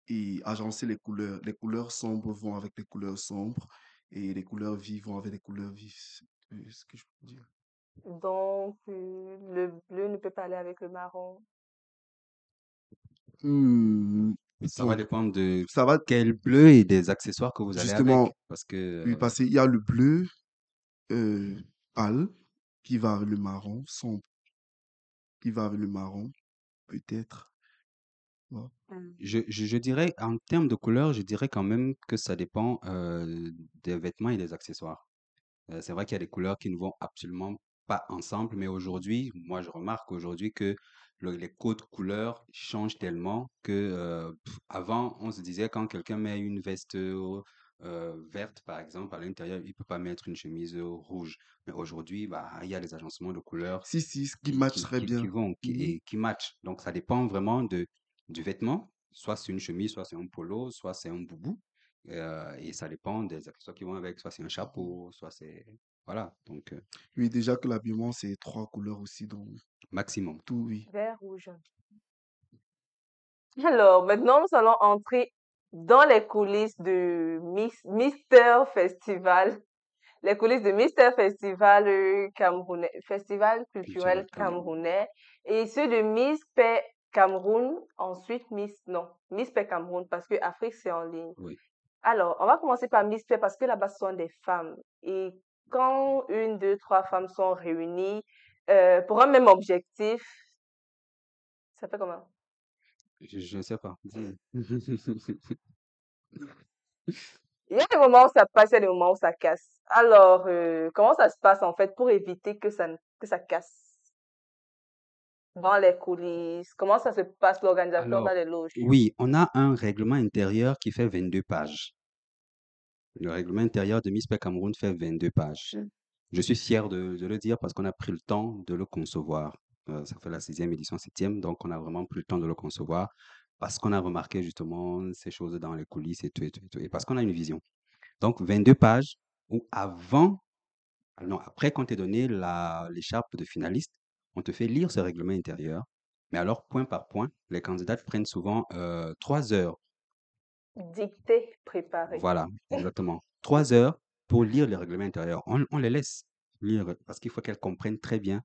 et agencer les couleurs. Les couleurs sombres vont avec les couleurs sombres et les couleurs vives vont avec les couleurs vives. C'est ce que je peux dire. Donc, le bleu ne peut pas aller avec le marron. Hmm, Ça va bon, dépendre de ça va quel bleu et des accessoires que vous allez justement, avec. Parce que, oui, parce qu'il y a le bleu euh, pâle qui va avec le marron sombre, qui va avec le marron, peut-être. Voilà. Mm. je dirais, en termes de couleur, je dirais quand même que ça dépend des vêtements et des accessoires. C'est vrai qu'il y a des couleurs qui ne vont absolument pas ensemble, mais aujourd'hui, moi, je remarque aujourd'hui que les codes couleurs changent tellement que avant, on se disait quand quelqu'un met une veste verte, par exemple, à l'intérieur, il peut pas mettre une chemise rouge. Mais aujourd'hui, bah, il y a des agencements de couleurs Si, si, ce qui qui, match qui, très qui, qui bien. vont Mhm. et qui matchent. Donc, ça dépend vraiment du vêtement. Soit c'est une chemise, soit c'est un polo, soit c'est un boubou. Et ça dépend des accessoires qui vont avec, soit c'est un chapeau, soit c'est... Voilà, donc Oui, déjà que l'habillement, c'est trois couleurs aussi, donc maximum. tout, oui. Vert ou jaune. Alors, maintenant, nous allons entrer dans les coulisses de Mister Festival. Les coulisses de Mister Festival camerounais, Festival Culturel culturel Cameroun. camerounais et ceux de Miss Paix Cameroun, ensuite non, Miss Paix Cameroun parce que Afrique c'est en ligne. Oui. Alors, on va commencer par Miss Paix parce que là-bas ce sont des femmes et quand une, deux, trois femmes sont réunies pour un même objectif, ça fait comment? Je ne sais pas. Dis. Il y a des moments où ça passe, il y a des moments où ça casse. Alors, comment ça se passe en fait pour éviter que ça casse dans les coulisses? Comment ça se passe l'organisation dans Alors, les loges? oui, on a un règlement intérieur qui fait 22 pages. Le règlement intérieur de Miss Paix Cameroun fait 22 pages. Je suis fier de le dire parce qu'on a pris le temps de le concevoir. Ça fait la sixième édition, septième, donc on a vraiment pris le temps de le concevoir parce qu'on a remarqué justement ces choses dans les coulisses et tout, et tout, et tout, et parce qu'on a une vision. Donc, 22 pages où non, après qu'on t'ait donné l'écharpe de finaliste, on te fait lire ce règlement intérieur. Mais alors, point par point, les candidates prennent souvent 3 heures. Dictée, préparée. Voilà, exactement. 3 heures pour lire le règlement intérieur. On les laisse lire parce qu'il faut qu'elles comprennent très bien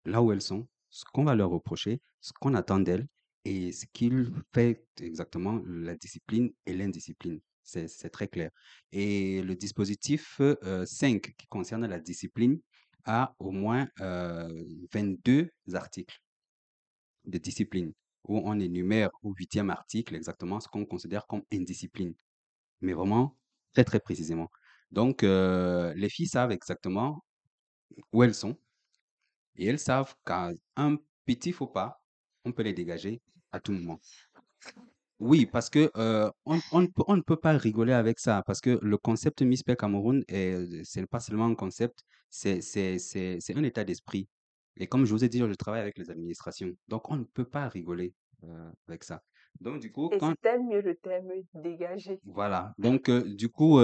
là où elles sont, ce qu'on va leur reprocher, ce qu'on attend d'elles et ce qu'il fait exactement la discipline et l'indiscipline. C'est très clair. Et le dispositif 5 qui concerne la discipline a au moins 22 articles de discipline où on énumère au huitième article exactement ce qu'on considère comme indiscipline mais vraiment très, très précisément. Donc, les filles savent exactement où elles sont et elles savent qu'à un petit faux pas, on peut les dégager à tout moment. Oui, parce que on ne peut pas rigoler avec ça, parce que le concept Miss Paix Cameroun, c'est pas seulement un concept, c'est un état d'esprit. Et comme je vous ai dit, je travaille avec les administrations. Donc, on ne peut pas rigoler avec ça. Donc, du coup, Et quand, si t'aimes mieux le terme dégager. voilà. Donc, du coup,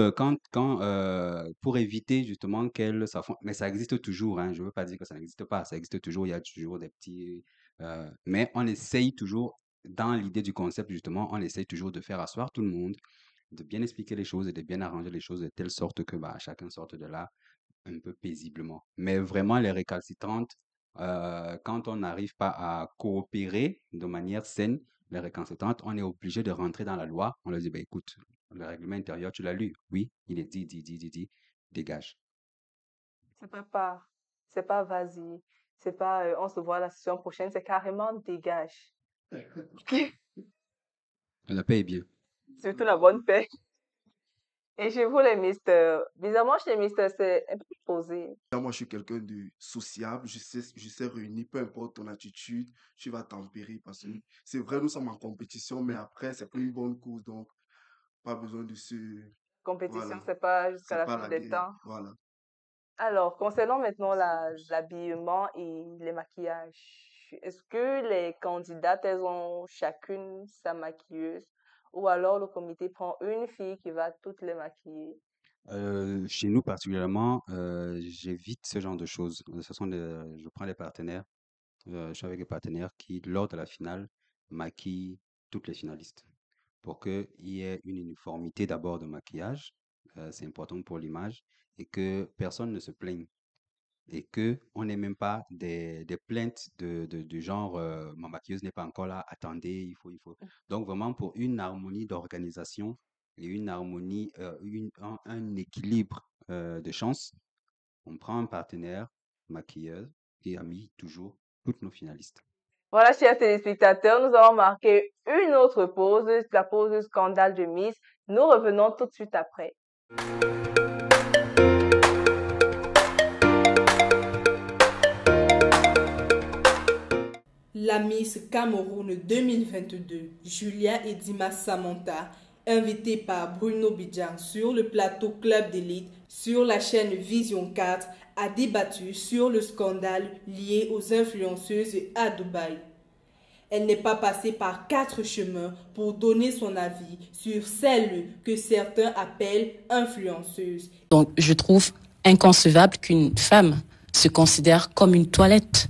pour éviter justement qu'elle s'affronte, mais ça existe toujours, hein, je veux pas dire que ça n'existe pas, ça existe toujours, il y a toujours des petits, mais on essaye toujours, dans l'idée du concept, justement, on essaye toujours de faire asseoir tout le monde, de bien expliquer les choses et de bien arranger les choses de telle sorte que bah, chacun sorte de là un peu paisiblement. Mais vraiment, les récalcitrantes, quand on n'arrive pas à coopérer de manière saine, les récalcitrantes, on est obligé de rentrer dans la loi. On leur dit, bah, écoute, le règlement intérieur, tu l'as lu? Oui, il est dit, dégage. C'est pas, c'est pas vas-y. C'est pas on se voit la session prochaine. C'est carrément dégage. La paix est bien. Surtout la bonne paix. Et chez vous, les mystères, bizarrement, chez les mystères, c'est un peu plus posé. Moi, je suis quelqu'un de sociable, je sais réunir, peu importe ton attitude, tu vas tempérer parce que c'est vrai, nous sommes en compétition, mais après, c'est pour une bonne cause, donc pas besoin de se... Compétition, Voilà, c'est pas jusqu'à c'est la pas fin la des guerre, temps. voilà. Alors, concernant maintenant l'habillement et les maquillages, est-ce que les candidates, elles ont chacune sa maquilleuse ou alors le comité prend une fille qui va toutes les maquiller? Chez nous particulièrement, j'évite ce genre de choses. Je prends les partenaires, je suis avec des partenaires qui, lors de la finale, maquillent toutes les finalistes pour qu'il y ait une uniformité d'abord de maquillage, c'est important pour l'image, et que personne ne se plaigne. Et que on n'ait même pas des plaintes du genre ma maquilleuse n'est pas encore là, attendez, il faut. Donc vraiment pour une harmonie d'organisation et une harmonie, un équilibre de chance, on prend un partenaire maquilleur et a mis toujours toutes nos finalistes. Voilà, chers téléspectateurs, nous avons marqué une autre pause, la pause scandale de Miss. Nous revenons tout de suite après. La Miss Cameroun 2022, Julia Edima Samantha, invitée par Bruno Bidjan sur le plateau Club d'élite sur la chaîne Vision 4, a débattu sur le scandale lié aux influenceuses à Dubaï. Elle n'est pas passée par 4 chemins pour donner son avis sur celle que certains appellent influenceuse. Donc, je trouve inconcevable qu'une femme se considère comme une toilette.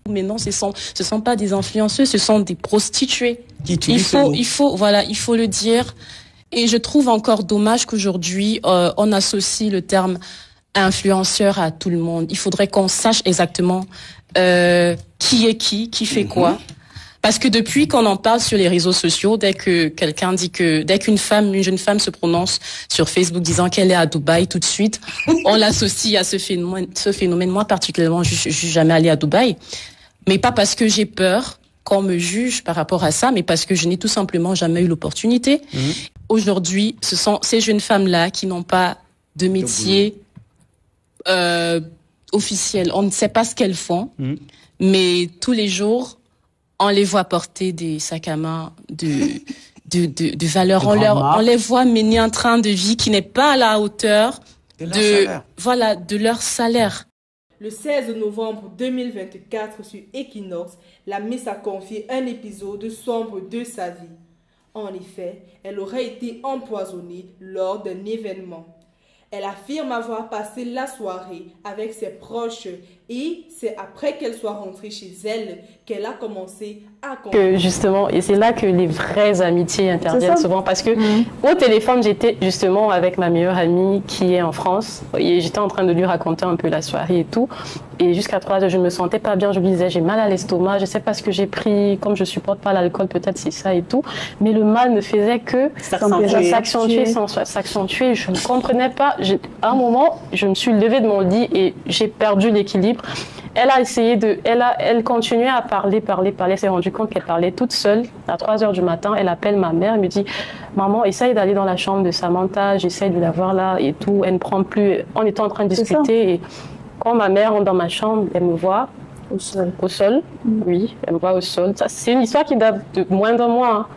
Mais non, ce sont pas des influenceuses, ce sont des prostituées. Il faut le dire. Et je trouve encore dommage qu'aujourd'hui, on associe le terme influenceur à tout le monde. Il faudrait qu'on sache exactement qui est qui fait quoi. Parce que depuis qu'on en parle sur les réseaux sociaux, dès qu'une jeune femme se prononce sur Facebook disant qu'elle est à Dubaï, tout de suite, on l'associe à ce phénomène. Moi, particulièrement, je suis jamais allée à Dubaï. Mais pas parce que j'ai peur qu'on me juge par rapport à ça, mais parce que je n'ai tout simplement jamais eu l'opportunité. Aujourd'hui, ce sont ces jeunes femmes-là qui n'ont pas de métier officiel. On ne sait pas ce qu'elles font, mais tous les jours, on les voit porter des sacs à main de valeur. On les voit mener un train de vie qui n'est pas à la hauteur de leur salaire. Le 16 novembre 2024 sur Equinox, la Miss a confié un épisode sombre de sa vie. En effet, elle aurait été empoisonnée lors d'un événement. Elle affirme avoir passé la soirée avec ses proches et c'est après qu'elle soit rentrée chez elle qu'elle a commencé à comprendre. Justement, et c'est là que les vraies amitiés interviennent souvent parce que au téléphone, j'étais justement avec ma meilleure amie qui est en France et j'étais en train de lui raconter un peu la soirée et tout. Et jusqu'à 3 heures, je ne me sentais pas bien. Je lui disais, j'ai mal à l'estomac, je ne sais pas ce que j'ai pris, comme je ne supporte pas l'alcool, peut-être c'est ça et tout. Mais le mal ne faisait que s'accentuer. Je ne comprenais pas. À un moment, je me suis levée de mon lit et j'ai perdu l'équilibre. Elle a essayé elle continuait à parler. Elle s'est rendue compte qu'elle parlait toute seule. À 3 heures du matin, elle appelle ma mère, elle me dit, maman, essaye d'aller dans la chambre de Samantha, j'essaye de la voir là et tout. Elle ne prend plus. On était en train de discuter et quand ma mère rentre dans ma chambre, elle me voit au sol. Oui, elle me voit au sol. C'est une histoire qui date de moins d'un mois. Hein.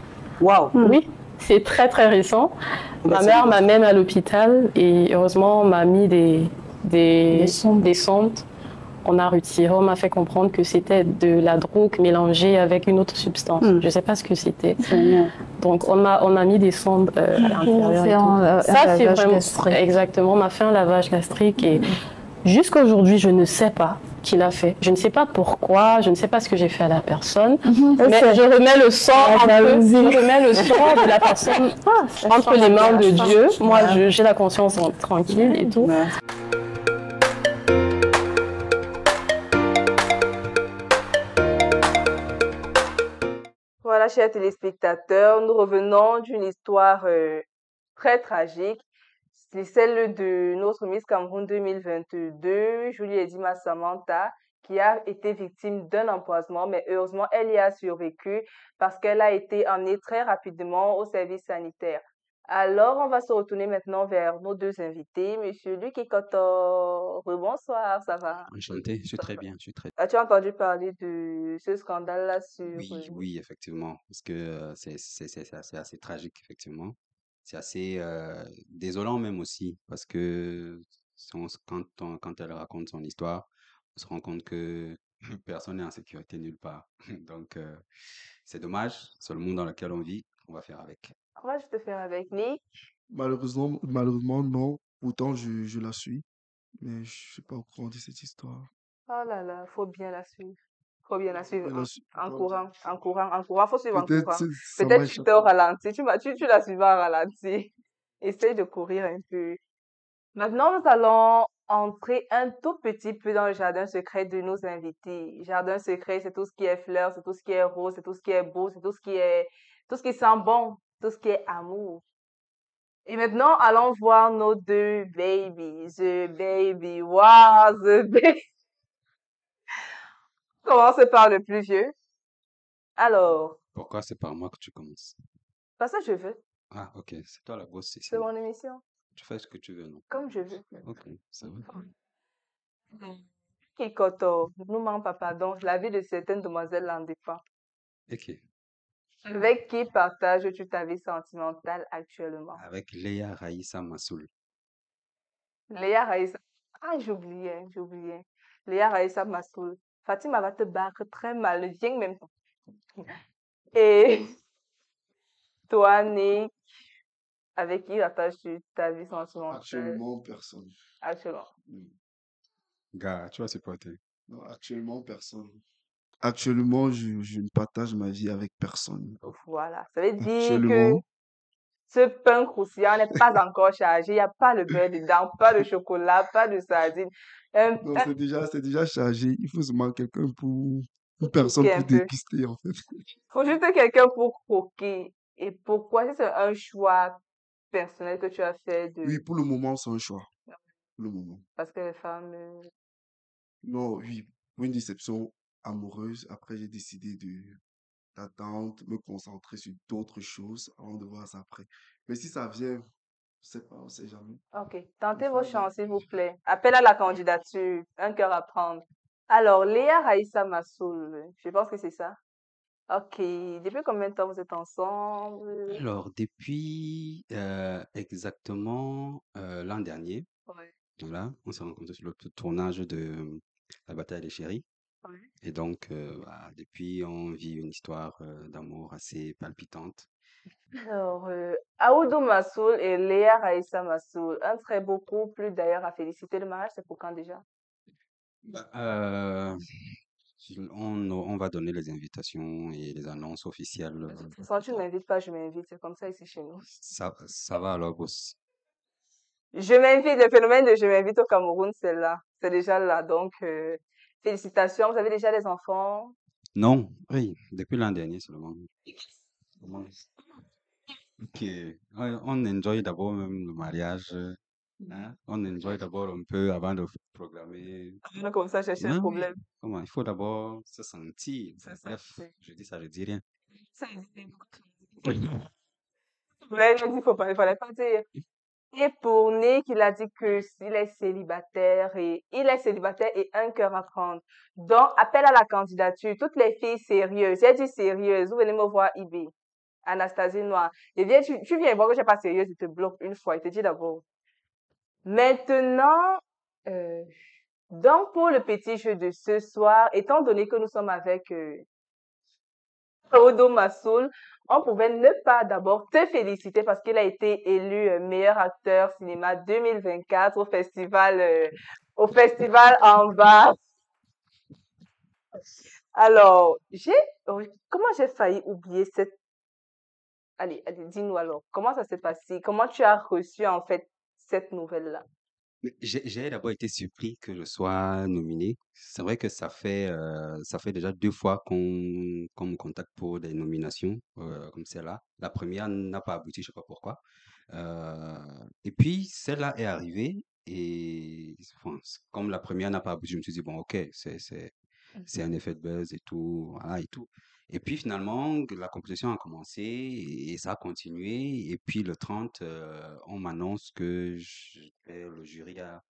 Waouh. Oui, c'est très très récent. Ma mère m'amène à l'hôpital et heureusement on m'a mis des sondes. on a retiré, on m'a fait comprendre que c'était de la drogue mélangée avec une autre substance. Je ne sais pas ce que c'était. Donc, on m'a mis des sondes à l'intérieur et tout. Ça, c'est vraiment... Exactement, on m'a fait un lavage gastrique et jusqu'à aujourd'hui, je ne sais pas qui l'a fait. Je ne sais pas pourquoi, je ne sais pas ce que j'ai fait à la personne, mais je remets le sang je remets le sang de la personne entre les mains de Dieu. Moi, j'ai la conscience tranquille et tout. Voilà, chers téléspectateurs, nous revenons d'une histoire très tragique. C'est celle de notre Miss Cameroun 2022, Julie Edima Samantha, qui a été victime d'un empoisonnement, mais heureusement, elle y a survécu parce qu'elle a été emmenée très rapidement au service sanitaire. Alors, on va se retourner maintenant vers nos deux invités. Monsieur Luc Ikoto, bonsoir, ça va? Enchanté, je suis très bien, je suis très As-tu entendu parler de ce scandale-là sur... Oui, oui, effectivement, parce que c'est assez tragique, effectivement. C'est assez désolant même aussi, parce que quand elle raconte son histoire, on se rend compte que personne n'est en sécurité nulle part. Donc, c'est dommage, c'est le monde dans lequel on vit, on va faire avec. On va juste faire avec Nick. Malheureusement, non. Pourtant, je la suis, mais je suis pas au courant de cette histoire. Oh là là, faut bien la suivre. Faut bien la suivre Je la suis en pas. courant, en courant, en courant. Faut suivre en Peut-être courant. ça m'a Peut-être tu te échappé. ralentis. Tu la suivras en ralenti. Essaye de courir un peu. Maintenant, nous allons entrer un tout petit peu dans le jardin secret de nos invités. Jardin secret, c'est tout ce qui est fleurs, c'est tout ce qui est rose, c'est tout ce qui est beau, c'est tout ce qui sent bon, tout ce qui est amour. Et maintenant, allons voir nos deux babies. The baby, wow, the baby. Commence par le plus vieux. Alors, Pourquoi c'est par moi que tu commences? pas ça je veux. Ah, ok, c'est toi la boss ici. C'est mon émission. Tu fais ce que tu veux, non? Comme je veux. Ok, ça va. Kikoto, nous manque pas pardon. La vie de certaines demoiselles en dépend. Ok, Avec qui partages-tu ta vie sentimentale actuellement? avec Léa Raïssa Massoul. Léa Raïssa. Ah, j'oubliais. Léa Raïssa Massoul. Fatima va te battre très mal. Viens même temps. Et toi, Nick, avec qui partages-tu ta vie sentimentale Actuellement, personne. actuellement? Gars, tu vas supporter. Non, actuellement, personne. Actuellement, je ne partage ma vie avec personne. Voilà. Ça veut dire que Actuellement, ce pain croustillant n'est pas encore chargé. Il n'y a pas le beurre dedans, pas de chocolat, pas de sardine. non, c'est déjà chargé. Il faut seulement quelqu'un une personne Croquer pour un peu. déguster, en fait. Faut juste quelqu'un pour croquer. Et pourquoi? Si c'est un choix personnel que tu as fait Oui, de... pour le moment, c'est un choix. Pour le moment. Parce que les femmes... Non, oui, pour une déception amoureuse, après, j'ai décidé d'attendre, me concentrer sur d'autres choses avant de voir ça après. Mais si ça vient, je sais pas, on sait jamais. Ok. Tentez Des vos fois, chances, s'il vous plaît. Appel à la candidature. Un cœur à prendre. Alors, Léa Raïssa Massoul, je pense que c'est ça. Ok. Depuis combien de temps vous êtes ensemble? Alors, depuis exactement l'an dernier, Ouais. voilà, on s'est rencontrés sur le tournage de La Bataille des Chéris. Ouais. Et donc, voilà, depuis, on vit une histoire d'amour assez palpitante. Alors, Aoudou Massoul et Léa Raïssa Massoul, un très beau couple d'ailleurs à féliciter. Le mariage, c'est pour quand déjà? Euh, on va donner les invitations et les annonces officielles. Sans tu ne m'invites pas, je m'invite. C'est comme ça ici chez nous. Ça va alors, boss. Je m'invite, le phénomène de je m'invite au Cameroun, c'est là. C'est déjà là. Donc, félicitations. Vous avez déjà des enfants? Non, oui, depuis l'an dernier seulement. Ok, ouais, on enjoy d'abord même le mariage. Hein? On enjoy d'abord un peu avant de programmer. On a comme ça chercher un Oui, problème. comment? Il faut d'abord se sentir. C'est ça. Bref, je dis ça, je dis rien. Ça existe beaucoup. Mais il a dit, il fallait pas dire. Et pour Nick, il a dit que s'il est célibataire et il est célibataire et un cœur à prendre. Donc, appel à la candidature. Toutes les filles sérieuses. J'ai dit sérieuses. Vous venez me voir, IB. Anastasie Noire. Et viens, tu viens voir que je suis pas sérieuse, il te bloque une fois. Il te dit d'abord. Maintenant, euh, Donc, pour le petit jeu de ce soir, étant donné que nous sommes avec Odo Massoul, on pouvait ne pas d'abord te féliciter parce qu'il a été élu meilleur acteur cinéma 2024 au festival en bas. Alors, comment j'ai failli oublier cette... Allez, dis-nous alors, comment ça s'est passé? Comment tu as reçu en fait cette nouvelle-là? Mais j'ai d'abord été surpris que je sois nominé. C'est vrai que ça fait déjà 2 fois qu'on me contacte pour des nominations comme celle-là. La première n'a pas abouti, je sais pas pourquoi. Euh, et puis celle-là est arrivée et enfin, comme la première n'a pas abouti, je me suis dit, bon, ok, c'est un effet de buzz et tout, voilà et tout. Et puis finalement, la compétition a commencé et ça a continué. Et puis le 30, on m'annonce que le jury a...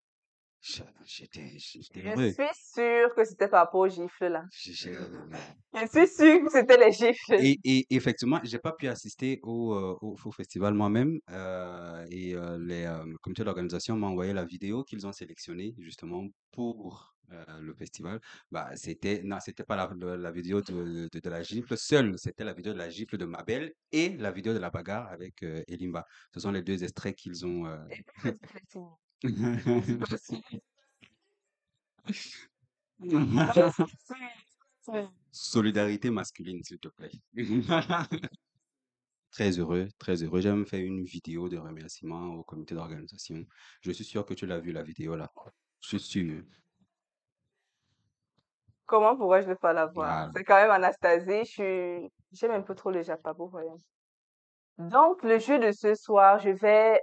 J'étais Je heureux. suis sûre que c'était par rapport aux gifles là. J'ai- j'ai- Je suis sûre que c'était les gifles. Et effectivement, j'ai pas pu assister au festival moi-même. Le comité d'organisation m'a envoyé la vidéo qu'ils ont sélectionnée justement pour le festival. Bah, c'était pas la vidéo de la gifle seule, c'était la vidéo de la gifle de Mabel et la vidéo de la bagarre avec Elimba. Ce sont les 2 extraits qu'ils ont. Et puis, Solidarité masculine, s'il te plaît. Très heureux, très heureux. J'ai même fait une vidéo de remerciement au comité d'organisation. Je suis sûr que tu l'as vu, la vidéo là. Je suis sûr. Comment pourrais-je ne pas l'avoir? Voilà. C'est quand même Anastasie, j'aime un peu trop le Japabo, voyons. Donc, le jeu de ce soir, je vais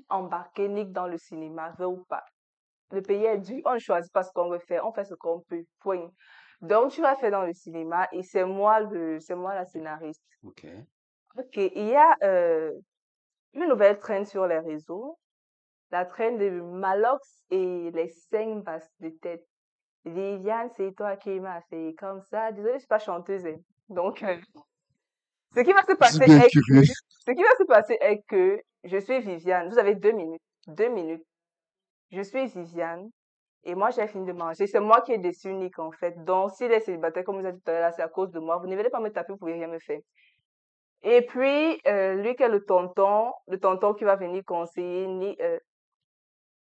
embarquer Nick dans le cinéma, veut ou pas. Le pays est dur, on ne choisit pas ce qu'on veut faire, on fait ce qu'on peut, point. Donc, tu vas faire dans le cinéma et c'est moi la scénariste. Ok. Ok, il y a une nouvelle traîne sur les réseaux, la traîne de Malox et les 5 basses de tête. Viviane, c'est toi qui m'as fait comme ça. Désolée, je suis pas chanteuse, hein. Donc, ce qui va se Je suis passer bien est curieux. ce qui va se passer est que je suis Viviane. Vous avez 2 minutes. 2 minutes. Je suis Viviane. Et moi, j'ai fini de manger. C'est moi qui ai déçu Nick, en fait. Donc, s'il est célibataire, comme vous avez dit tout à l'heure, là, c'est à cause de moi. Vous ne venez pas me taper, vous pouvez rien me faire. Et puis, lui qui est le tonton qui va venir conseiller Nick,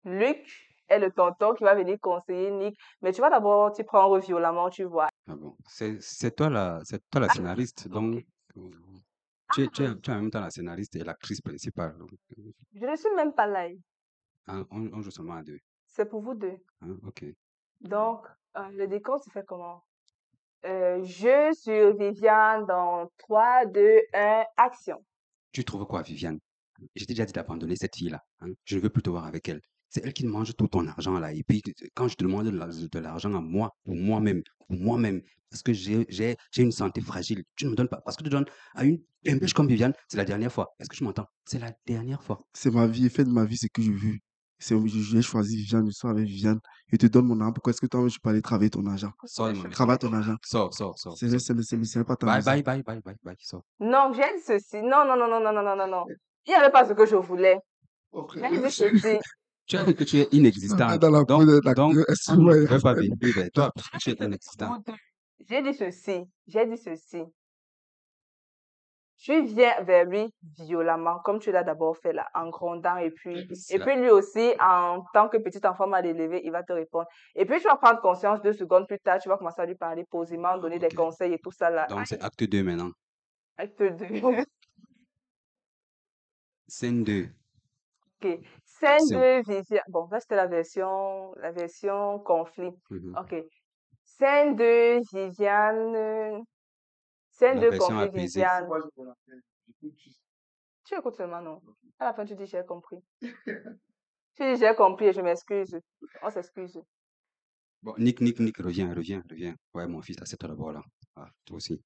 Luc est le tonton qui va venir conseiller Nick. Mais tu vas d'abord t'y prendre violemment, tu vois. Ah bon. C'est toi la scénariste. Donc, Ok. euh, tu es en même temps la scénariste et l'actrice principale. Donc, Je ne suis même pas là. on joue seulement à 2. C'est pour vous deux. Hein, ok. Donc, le décompte se fait comment? Je sur Viviane dans 3, 2, 1, action. Tu trouves quoi, Viviane? Je t'ai déjà dit d'abandonner cette fille-là. Hein. Je ne veux plus te voir avec elle. C'est elle qui mange tout ton argent là. Et puis, quand je te demande de l'argent à moi, pour moi-même, parce que j'ai une santé fragile, tu ne me donnes pas. Parce que tu donnes à une pêche comme Viviane, c'est la dernière fois. Est-ce que tu m'entends? C'est la dernière fois. C'est ma vie, fait de ma vie, c'est que je veux. J'ai choisi Viviane, je sors avec Viviane. Je te donne mon argent. Pourquoi est-ce que toi, tu peux aller travailler ton argent? Sors de ma maison. Travaille ton argent. Sors. C'est pas ta Bye, maison. bye, bye, bye, bye, bye. Sors. Non, j'ai dit ceci. Non, non, non, non, non, non, non, non, non. Il n'y avait pas ce que je voulais. J'ai dit ceci. Tu as dit que tu es Je me mets inexistante. dans la peau de Donc, l'acteur. on ne Excuse-moi. veut pas venir vers toi parce que tu es inexistante. J'ai dit ceci. J'ai dit ceci. Tu viens vers lui violemment, comme tu l'as d'abord fait là, en grondant, et puis lui aussi, en tant que petit enfant mal élevé, il va te répondre. Et puis tu vas prendre conscience 2 secondes plus tard, tu vas commencer à lui parler posément, donner des Ok. conseils et tout ça là. Donc, c'est acte 2 maintenant. Acte 2. Scène 2. Ok. Scène Action. 2, Viviane. Bon, là c'était la version conflit. Mhm. Ok. Scène 2, Viviane. Scène La 2, version conflit, apaisée. Viviane. Tu écoutes seulement, non? À la fin, tu dis j'ai compris. Tu dis j'ai compris et je m'excuse. On s'excuse. Bon, Nick, reviens. Ouais, mon fils, accepte d'abord là. Ah, toi aussi.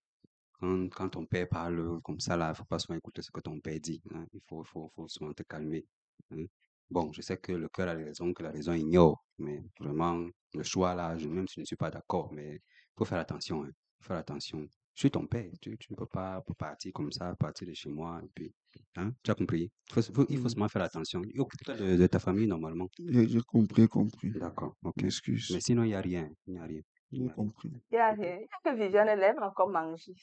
Quand ton père parle comme ça là, il ne faut pas souvent écouter ce que ton père dit. Hein. Il faut souvent te calmer. Hein. Bon, je sais que le cœur a raison, que la raison ignore. Mais vraiment, le choix là, même si je ne suis pas d'accord, mais il faut faire attention. Hein. Faut faire attention. Je suis ton père. Tu ne peux pas partir comme ça, partir de chez moi. Et puis, hein, tu as compris? Il faut Mm. seulement faire attention. Occupe-toi de ta famille normalement. J'ai compris. D'accord, ok. M'excuse. Mais sinon, il n'y a rien. Il n'y a rien. Il n'y J'ai a rien. compris. Il y a rien. Il y a que Viviane, elle aime encore manger.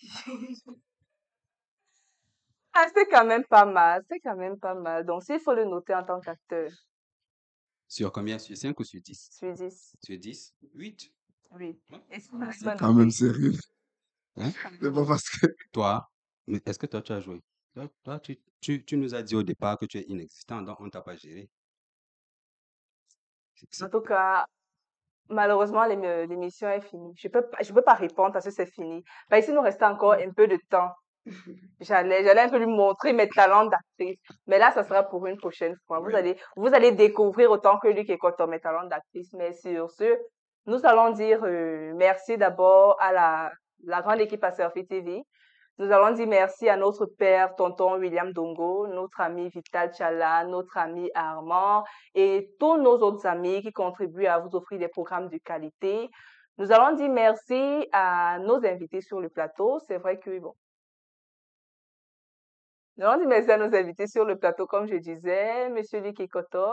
Ah, c'est quand même pas mal. C'est quand même pas mal. Donc, s'il faut le noter en tant qu'acteur, Sur combien? Sur 5 ou sur 10? sur 10. Sur 10? 8? Oui. Ouais. Et c'est C'est quand même noté. sérieux. Hein? C'est pas parce que... Toi, mais est-ce que toi, tu as joué? Toi, tu nous as dit au départ que tu es inexistant, donc on ne t'a pas géré. En tout cas, malheureusement, l'émission est finie. Je peux pas répondre parce que c'est fini. Bah, ici, il nous restait encore un peu de temps. J'allais un peu lui montrer mes talents d'actrice. Mais là, ça sera pour une prochaine fois. Oui. Vous allez découvrir autant que lui qui est mes talents d'actrice. Mais sur ce, nous allons dire merci d'abord à la grande équipe à Surfy TV. Nous allons dire merci à notre père, tonton William Dongo, notre ami Vital Chala, notre ami Armand et tous nos autres amis qui contribuent à vous offrir des programmes de qualité. Nous allons dire merci à nos invités sur le plateau. C'est vrai que, bon, nous allons dire merci à nos invités sur le plateau, comme je disais, Monsieur Luc Koto.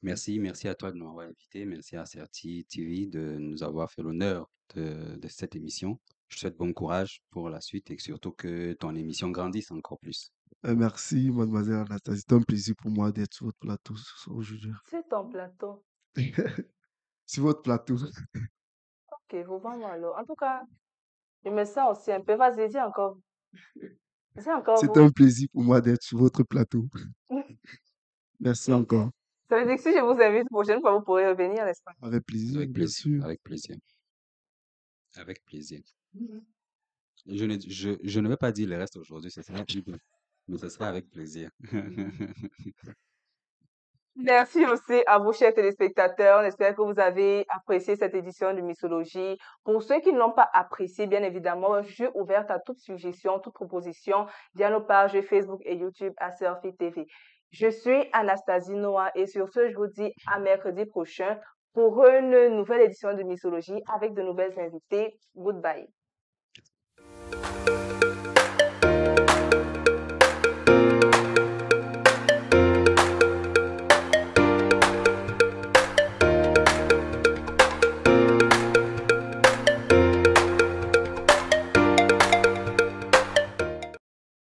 Merci à toi de nous avoir invités. Merci à Certi TV de nous avoir fait l'honneur de cette émission. Je te souhaite bon courage pour la suite et surtout que ton émission grandisse encore plus. Merci, mademoiselle Anastasie. C'est un plaisir pour moi d'être sur votre plateau ce soir aujourd'hui. C'est ton plateau. Sur votre plateau. Ok, vous vraiment alors. En tout cas, je me sens aussi un peu. Vas-y, dis encore. Dis encore C'est vous. un plaisir pour moi d'être sur votre plateau. Merci encore. Ça veut dire que si je vous invite, la prochaine fois, vous pourrez revenir, n'est-ce pas? Avec plaisir, Avec bien plaisir. sûr. Avec plaisir. Avec plaisir. Je ne vais pas dire le reste aujourd'hui, ce sera libre, mais ce sera avec plaisir. Merci aussi à vous, chers téléspectateurs. J'espère que vous avez apprécié cette édition de Mixologie. Pour ceux qui ne l'ont pas apprécié, bien évidemment, je suis ouverte à toute suggestion, toute proposition via nos pages Facebook et YouTube à Surfy TV. Je suis Anastasie Noah et sur ce, je vous dis à mercredi prochain pour une nouvelle édition de Mixologie avec de nouvelles invités. Goodbye.